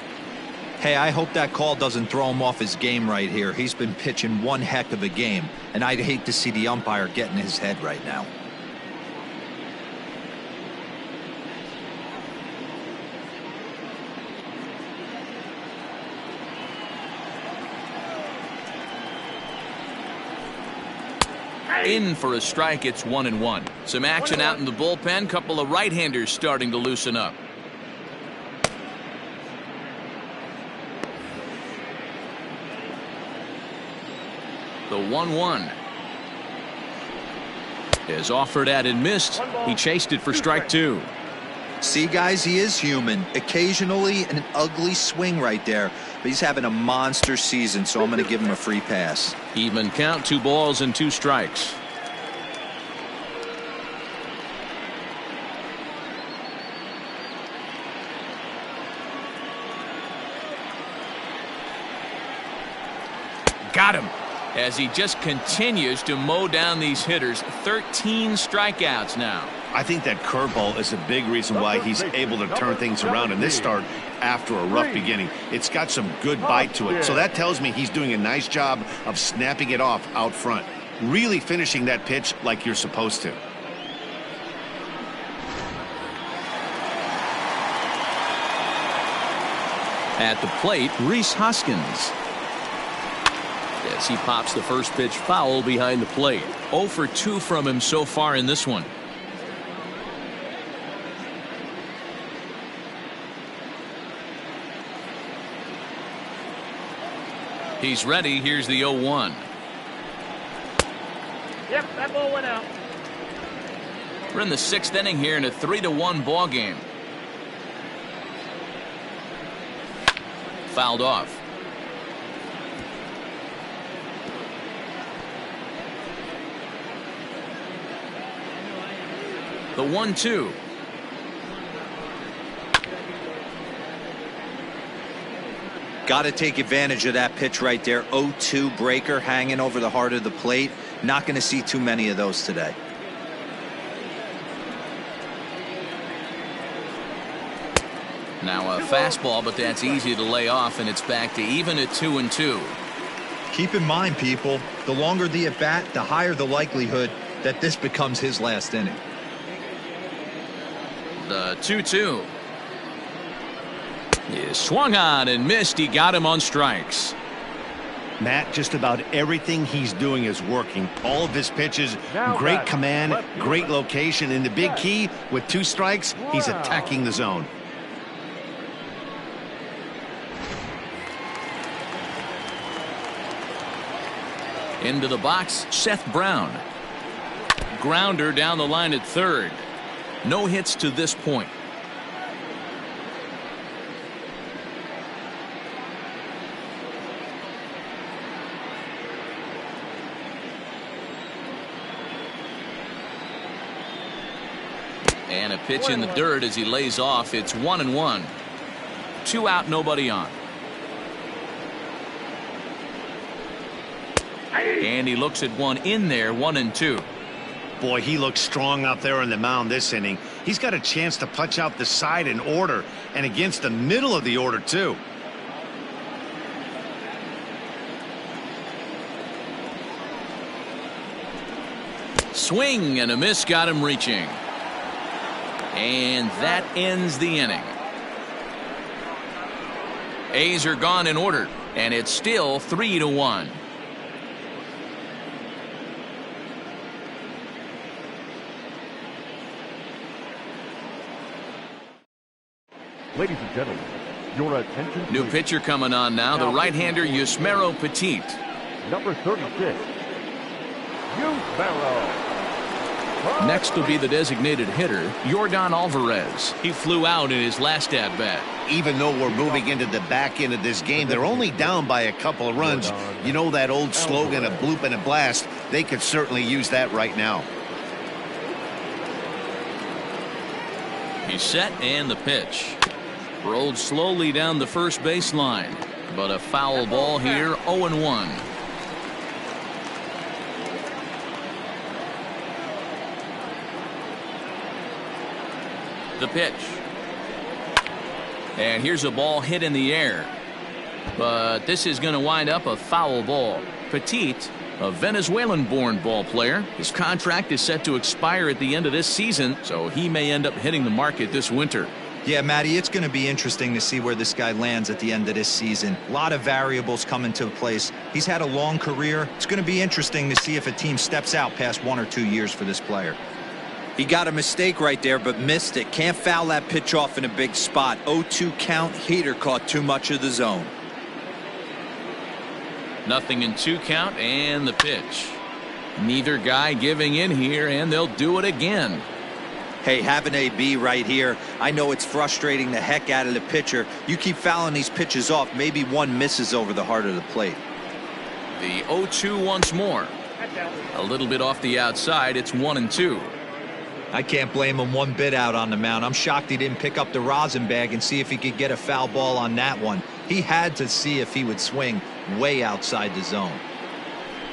Hey, I hope that call doesn't throw him off his game right here. He's been pitching one heck of a game, and I'd hate to see the umpire get in his head right now. In for a strike. It's 1-1. Some action out in the bullpen. Couple of right-handers starting to loosen up. The 1-1 is offered at and missed. He chased it for strike 2. See, guys, he is human. Occasionally an ugly swing right there, but he's having a monster season, so I'm going to give him a free pass. Even count. 2 balls and 2 strikes. Got him. As he just continues to mow down these hitters. 13 strikeouts now. I think that curveball is a big reason why he's able to turn things around in this start after a rough beginning. It's got some good bite to it. So that tells me he's doing a nice job of snapping it off out front. Really finishing that pitch like you're supposed to. At the plate, Rhys Hoskins. As he pops the first pitch foul behind the plate. 0 for 2 from him so far in this one. He's ready. Here's the 0-1. Yep, that ball went out. We're in the 6th inning here in a 3-1 ball game. Fouled off. The 1-2. Got to take advantage of that pitch right there. 0-2 breaker hanging over the heart of the plate. Not going to see too many of those today. Now a fastball, but that's easy to lay off, and it's back to even at 2-2. Keep in mind, people, the longer the at bat, the higher the likelihood that this becomes his last inning. The 2-2. He swung on and missed. He got him on strikes. Matt, just about everything he's doing is working. All of his pitches, great command, great location, and the big key, with 2 strikes, he's attacking the zone. Into the box, Seth Brown. Grounder down the line at third. No hits to this point. And a pitch in the dirt as he lays off. It's 1-1. 2 out, nobody on. And he looks at one in there, 1-2. Boy, he looks strong out there on the mound this inning. He's got a chance to punch out the side in order, and against the middle of the order, too. Swing and a miss, got him reaching. And that ends the inning. A's are gone in order, and it's still 3-1. Ladies and gentlemen, your attention. New please. pitcher coming on now, the right-hander Yusmeiro Petit. Number 36, Yusmeiro. Next will be the designated hitter, Yordan Alvarez. He flew out in his last at-bat. Even though we're moving into the back end of this game, they're only down by a couple of runs. You know that old slogan, a bloop and a blast? They could certainly use that right now. He's set, and the pitch. Rolled slowly down the first baseline, but a foul ball here, 0-1. The pitch. And here's a ball hit in the air. But this is going to wind up a foul ball. Petit, a Venezuelan-born ball player. His contract is set to expire at the end of this season, so he may end up hitting the market this winter. Yeah, Matty, it's going to be interesting to see where this guy lands at the end of this season. A lot of variables come into place. He's had a long career. It's going to be interesting to see if a team steps out past 1 or 2 years for this player. He got a mistake right there, but missed it. Can't foul that pitch off in a big spot. 0-2 count. Heater caught too much of the zone. 0-2 count, and the pitch. Neither guy giving in here, and they'll do it again. Hey, have an AB right here. I know it's frustrating the heck out of the pitcher. You keep fouling these pitches off, maybe one misses over the heart of the plate. The 0-2 once more. A little bit off the outside. It's 1-2. I can't blame him one bit out on the mound. I'm shocked he didn't pick up the rosin bag and see if he could get a foul ball on that one. He had to see if he would swing way outside the zone.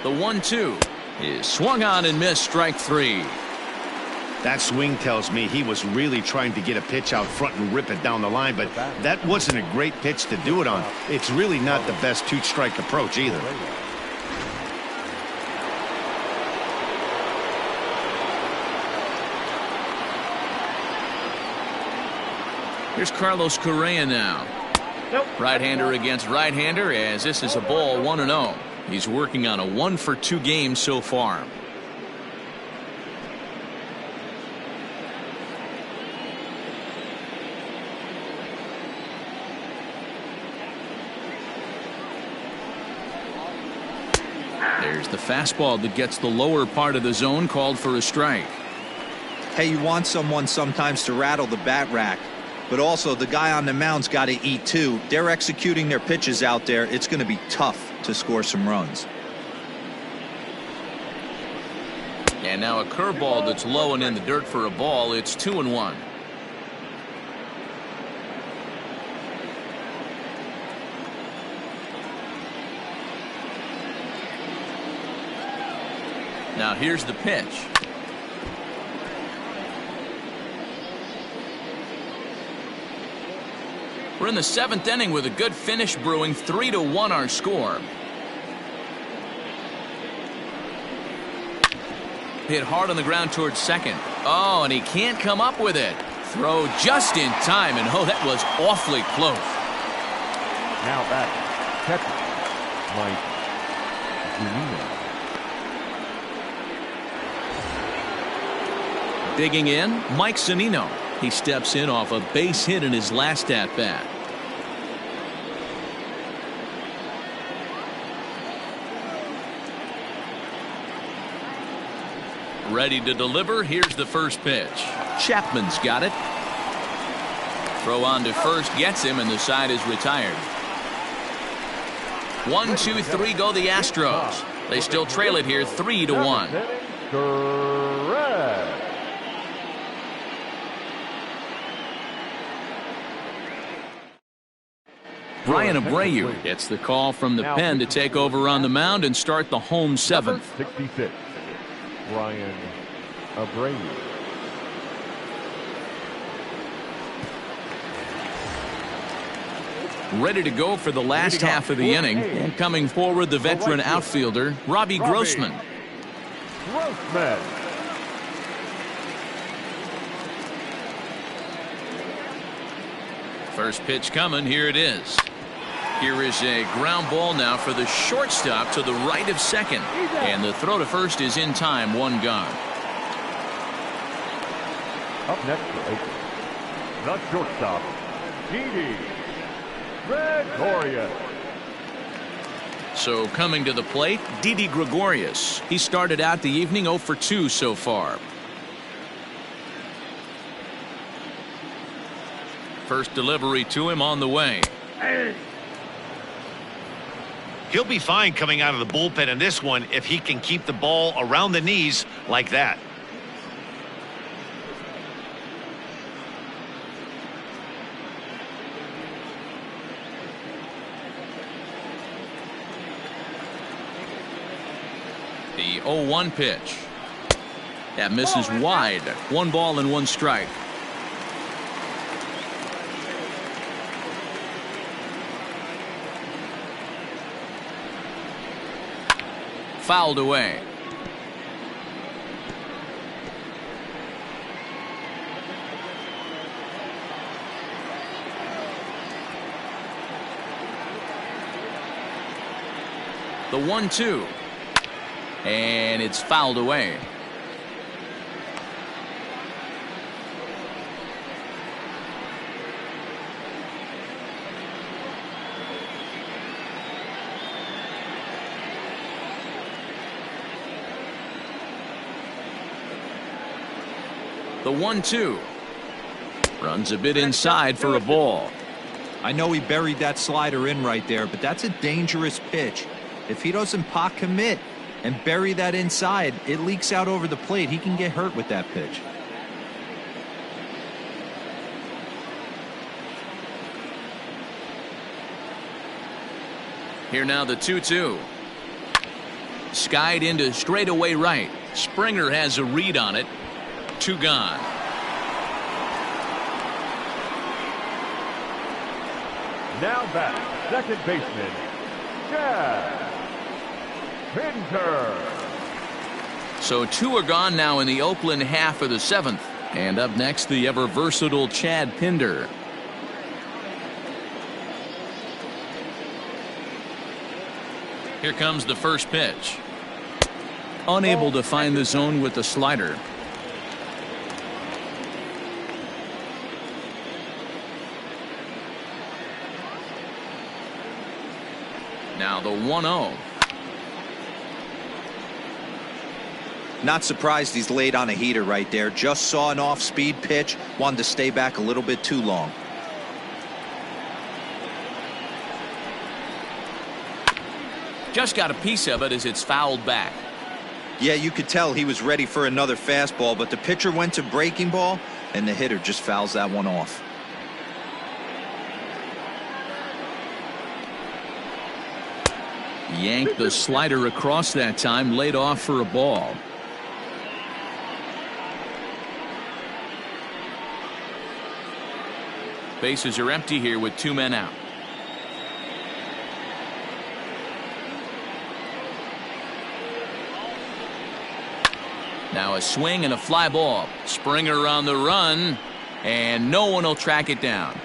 The 1-2 is swung on and missed, strike 3. That swing tells me he was really trying to get a pitch out front and rip it down the line, but that wasn't a great pitch to do it on. It's really not the best 2-strike approach either. Here's Carlos Correa now. Right-hander against right-hander, as this is a ball, 1-0. He's working on a 1-for-2 game so far. There's the fastball that gets the lower part of the zone, called for a strike. Hey, you want someone sometimes to rattle the bat rack, but also the guy on the mound's got to eat too. They're executing their pitches out there. It's going to be tough to score some runs. And now a curveball that's low and in the dirt for a ball. It's 2-1. Now here's the pitch. We're in the 7th inning with a good finish brewing. 3-1 our score. Hit hard on the ground towards second. And he can't come up with it. Throw just in time, and that was awfully close. Now back, catcher, Mike Zunino. Digging in, Mike Zunino. He steps in off a base hit in his last at-bat. Ready to deliver. Here's the first pitch. Chapman's got it. Throw on to first gets him, and the side is retired. 1, 2, 3 go the Astros. They still trail it here 3-1. Correct. Brian Abreu gets the call from the pen to take over on the mound and start the home seventh. 66, Brian Abreu. Ready to go for the last half of the inning. And coming forward, the veteran outfielder, Robbie Grossman. Grossman. First pitch coming. Here it is. Here is a ground ball now for the shortstop to the right of second. And the throw to first is in time. One gone. Up next for Oakland, the shortstop, Didi Gregorius. So coming to the plate, Didi Gregorius. He started out the evening 0 for 2 so far. First delivery to him on the way. He'll be fine coming out of the bullpen in this one if he can keep the ball around the knees like that. The 0-1 pitch. That misses wide. 1 ball and 1 strike. Fouled away. The 1-2. And it's fouled away. The 1-2. Runs a bit inside for a ball. I know he buried that slider in right there, but that's a dangerous pitch. If he doesn't pot commit and bury that inside, it leaks out over the plate. He can get hurt with that pitch. Here now the 2-2. Skied into straightaway right. Springer has a read on it. 2 gone. Now back, second baseman, Chad Pinter. So 2 are gone now in the Oakland half of the 7th. And up next, the ever versatile Chad Pinder. Here comes the first pitch. Unable to find the zone with the slider. Now the 1-0. Not surprised he's laid on a heater right there. Just saw an off-speed pitch. Wanted to stay back a little bit too long. Just got a piece of it as it's fouled back. Yeah, you could tell he was ready for another fastball, but the pitcher went to breaking ball, and the hitter just fouls that one off. Yanked the slider across that time, laid off for a ball. Bases are empty here with 2 men out. Now a swing and a fly ball. Springer on the run, and no one will track it down.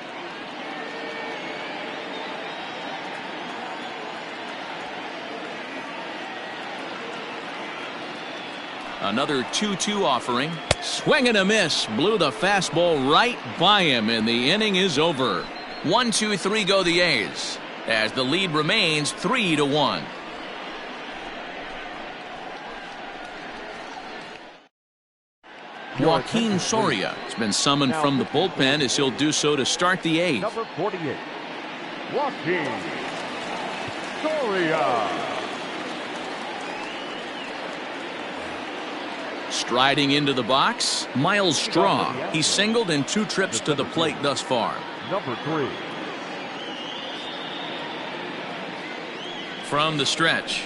Another 2-2 offering. Swing and a miss. Blew the fastball right by him, and the inning is over. 1-2-3 go the A's, as the lead remains 3-1. Joaquin Soria has been summoned from the bullpen, as he'll do so to start the eighth. Number 48, Joaquin Soria. Striding into the box, Miles Straw. He's singled in 2 trips to the plate thus far. Number 3. From the stretch.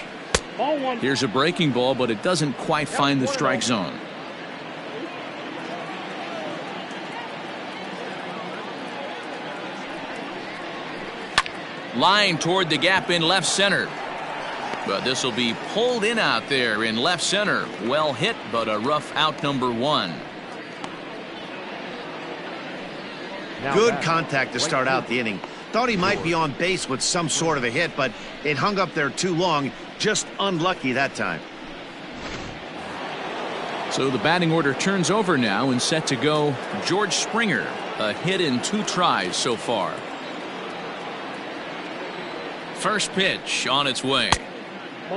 Here's a breaking ball, but it doesn't quite find the strike zone. Line toward the gap in left center. But this will be pulled in out there in left center. Well hit, but a rough out, number 1. Good contact to start out the inning. Thought he might be on base with some sort of a hit, but it hung up there too long. Just unlucky that time. So the batting order turns over now, and set to go George Springer. A hit in 2 tries so far. First pitch on its way.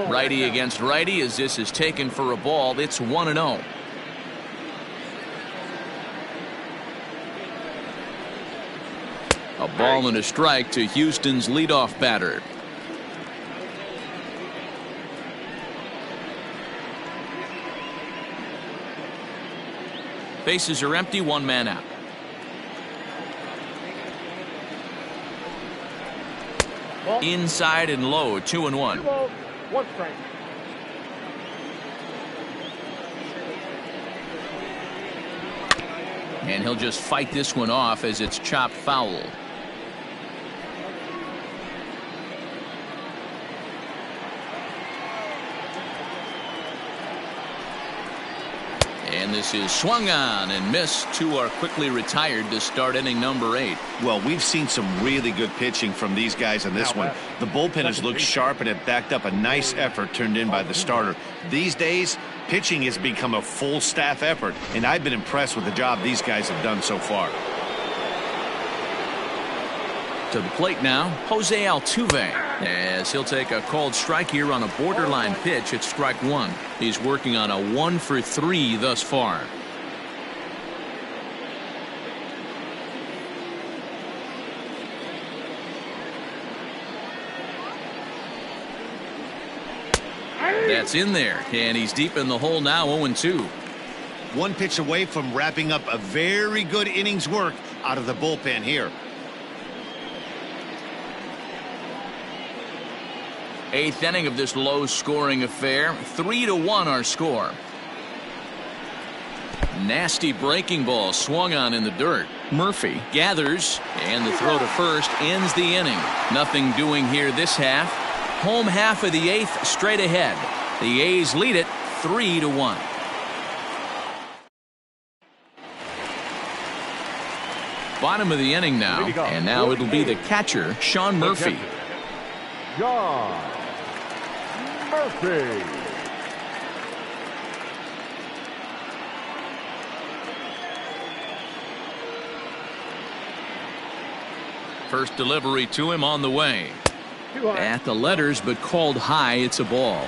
Righty against righty, as this is taken for a ball. It's 1-0. A ball and a strike to Houston's leadoff batter. Bases are empty, 1 man out. Inside and low, 2-1. 1 strike. And he'll just fight this one off as it's chopped foul. And this is swung on and missed. 2 are quickly retired to start inning number 8. Well, we've seen some really good pitching from these guys in this one. The bullpen has looked sharp, and it backed up a nice effort turned in by the starter. These days, pitching has become a full staff effort, and I've been impressed with the job these guys have done so far. To the plate now, Jose Altuve, as he'll take a called strike here on a borderline pitch at strike 1. He's working on a 1 for 3 thus far. That's in there, and he's deep in the hole now, 0-2. 1 pitch away from wrapping up a very good innings work out of the bullpen here. 8th inning of this low-scoring affair. 3-1 our score. Nasty breaking ball swung on in the dirt. Murphy gathers, and the throw to first ends the inning. Nothing doing here this half. Home half of the 8th straight ahead. The A's lead it 3-1. Bottom of the inning now, and now it'll be the catcher, Sean Murphy. John Murphy. First delivery to him on the way. At the letters, but called high. It's a ball.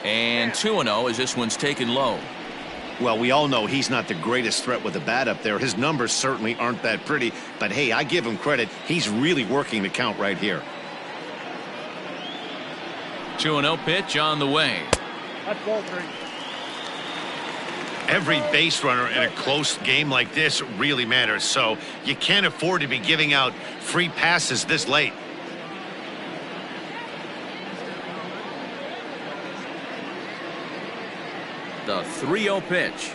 And 2-0 as this one's taken low. Well, we all know he's not the greatest threat with the bat up there. His numbers certainly aren't that pretty, but hey, I give him credit. He's really working the count right here. 2-0 pitch on the way. That's ball 3. Every base runner in a close game like this really matters, so you can't afford to be giving out free passes this late. The 3-0 pitch.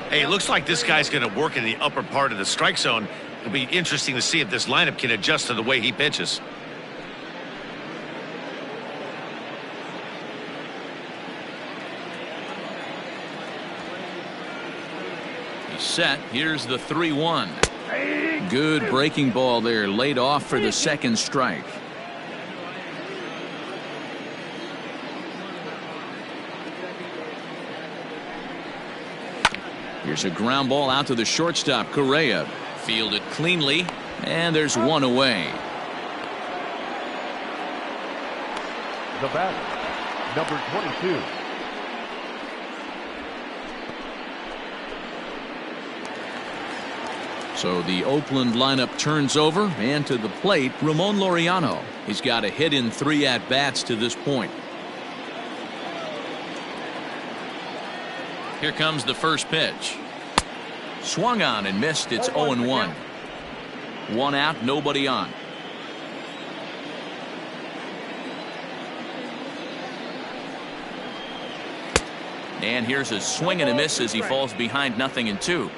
Hey, it looks like this guy's going to work in the upper part of the strike zone. It'll be interesting to see if this lineup can adjust to the way he pitches. set. Here's the 3-1. Good breaking ball there, laid off for the second strike. Here's a ground ball out to the shortstop, Correa. Fielded cleanly, and there's one away. The batter, number 22. So the Oakland lineup turns over, and to the plate, Ramon Laureano. He's got a hit in 3 at-bats to this point. Here comes the first pitch. Swung on and missed. It's 0-1. 1 out, nobody on. And here's a swing and a miss as he falls behind 0-2.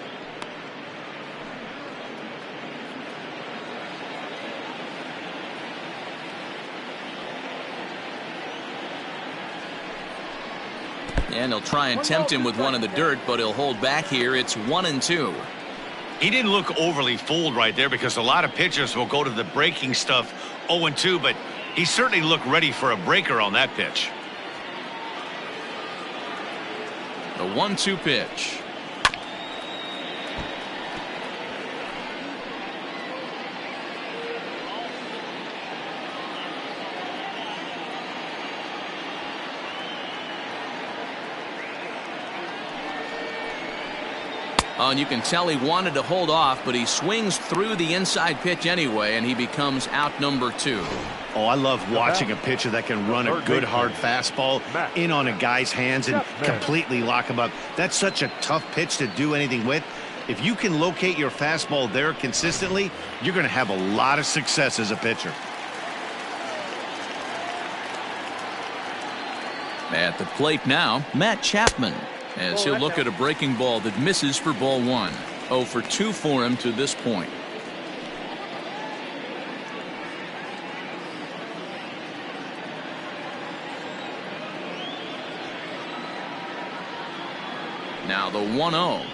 And he'll try and tempt him with one in the dirt, but he'll hold back here. It's 1-2. He didn't look overly fooled right there because a lot of pitchers will go to the breaking stuff 0-2, but he certainly looked ready for a breaker on that pitch. The 1-2 pitch. Oh, and you can tell he wanted to hold off, but he swings through the inside pitch anyway, and he becomes out number 2. Oh, I love watching a pitcher that can run a good hard fastball in on a guy's hands and completely lock him up. That's such a tough pitch to do anything with. If you can locate your fastball there consistently, you're going to have a lot of success as a pitcher. At the plate now, Matt Chapman, as he'll look at a breaking ball that misses for ball 1. 0 for 2 for him to this point. Now the 1-0.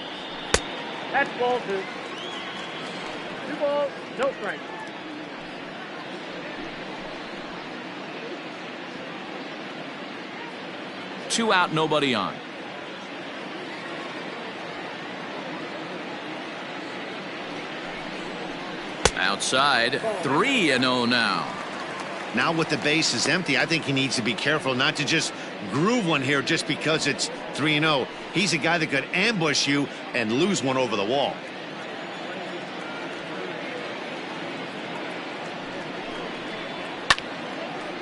That's ball 2. 2 balls, no strikes. Two out, nobody on. Outside, 3-0 now. Now with the bases empty, I think he needs to be careful not to just groove one here just because it's 3-0. He's a guy that could ambush you and lose one over the wall.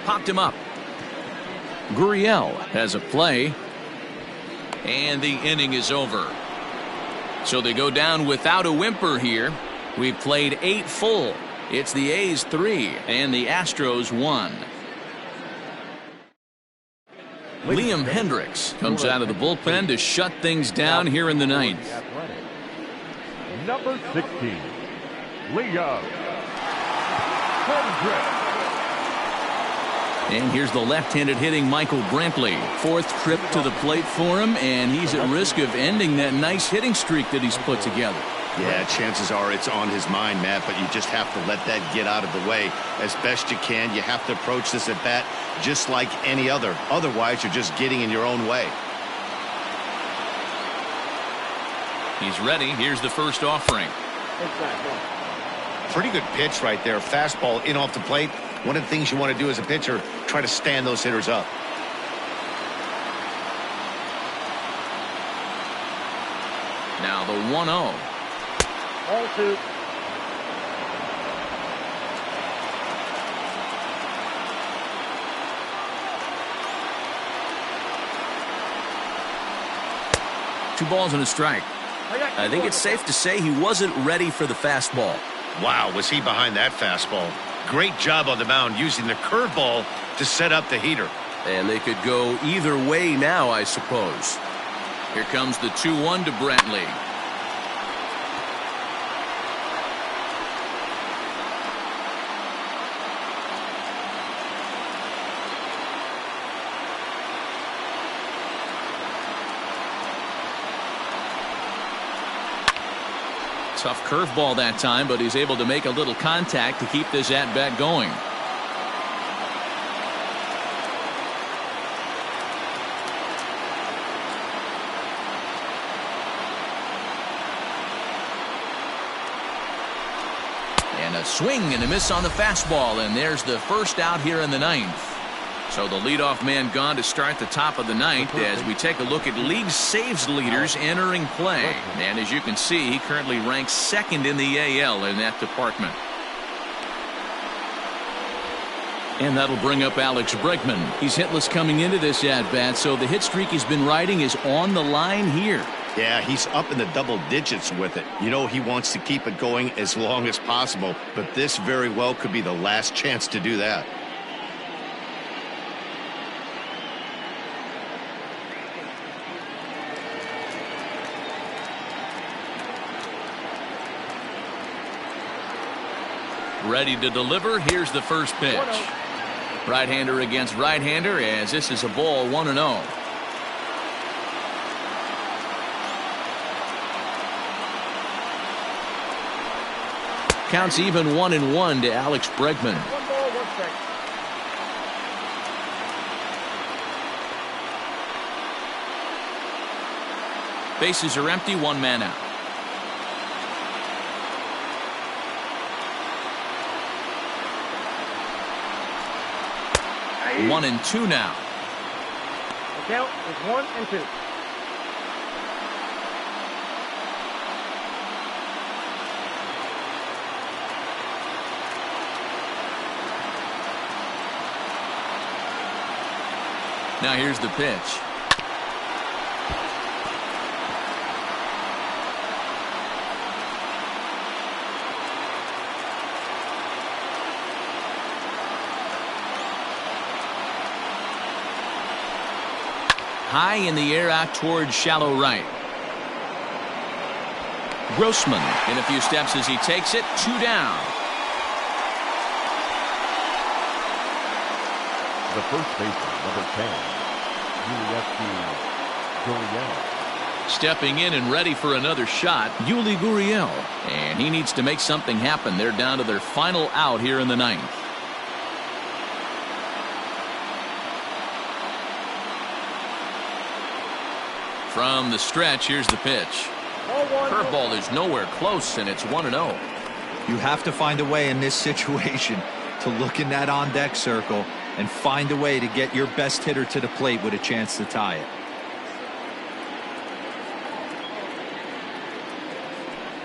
Popped him up. Gurriel has a play. And the inning is over. So they go down without a whimper here. We've played 8 full. It's the A's 3 and the Astros 1. Liam Hendricks comes out of the bullpen to shut things down here in the 9th. Number 16, Liam Hendricks. And here's the left-handed hitting Michael Brantley. 4th trip to the plate for him, and he's at risk of ending that nice hitting streak that he's put together. Yeah, chances are it's on his mind, Matt, but you just have to let that get out of the way as best you can. You have to approach this at bat just like any other. Otherwise, you're just getting in your own way. He's ready. Here's the first offering. Pretty good pitch right there. Fastball in off the plate. One of the things you want to do as a pitcher, try to stand those hitters up. Now the 1-0. Ball 2. Two balls and a strike. I think it's safe to say he wasn't ready for the fastball. Wow, was he behind that fastball. Great job on the mound using the curveball to set up the heater. And they could go either way now, I suppose. Here comes the 2-1 to Brantley. Tough curveball that time, but he's able to make a little contact to keep this at-bat going. And a swing and a miss on the fastball, and there's the first out here in the ninth. So the leadoff man gone to start the top of the ninth as we take a look at league saves leaders entering play. And as you can see, he currently ranks second in the AL in that department. And that'll bring up Alex Bregman. He's hitless coming into this at-bat, so the hit streak he's been riding is on the line here. Yeah, he's up in the double digits with it. You know he wants to keep it going as long as possible, but this very well could be the last chance to do that. Ready to deliver. Here's the first pitch. Right-hander against right-hander, as this is a ball 1-0. Counts even 1-1 to Alex Bregman. 1 ball, 1 strike. Bases are empty, 1 man out. Aye. 1-2 now. The count is 1-2. Now here's the pitch. High in the air out towards shallow right. Grossman in a few steps as he takes it. 2 down. The first baseman, number 10, Gurriel. Stepping in and ready for another shot, Yuli Gurriel. And he needs to make something happen. They're down to their final out here in the ninth. From the stretch, here's the pitch. Curveball is nowhere close, and it's 1-0. You have to find a way in this situation to look in that on-deck circle and find a way to get your best hitter to the plate with a chance to tie it.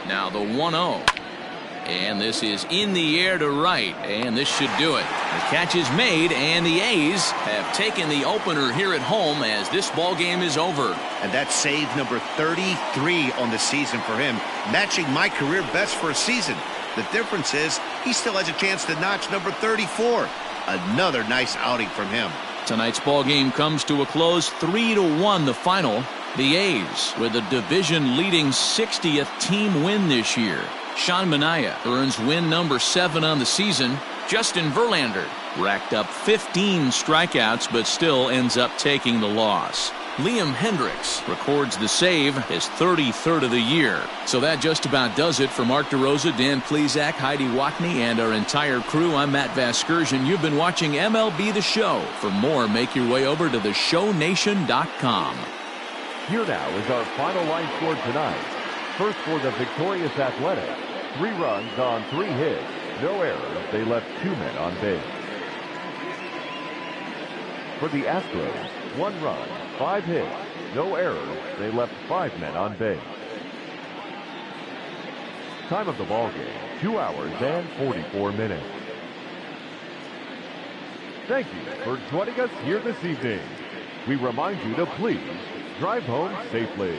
Now the 1-0. And this is in the air to right, and this should do it. The catch is made, and the A's have taken the opener here at home as this ball game is over. And that's save number 33 on the season for him, matching my career best for a season. The difference is he still has a chance to notch number 34. Another nice outing from him. Tonight's ball game comes to a close, 3-1 the final. The A's with a division-leading 60th team win this year. Sean Manaea earns win number 7 on the season. Justin Verlander racked up 15 strikeouts but still ends up taking the loss. Liam Hendricks records the save, his 33rd of the year. So that just about does it for Mark DeRosa, Dan Plesac, Heidi Watney, and our entire crew. I'm Matt Vasgersian. You've been watching MLB The Show. For more, make your way over to theshownation.com. Here now is our final line score tonight. First for the victorious Athletics, 3 runs on 3 hits, no errors. They left 2 men on base. For the Astros, 1 run, 5 hits, no errors. They left 5 men on base. Time of the ball game, 2 hours and 44 minutes. Thank you for joining us here this evening. We remind you to please drive home safely.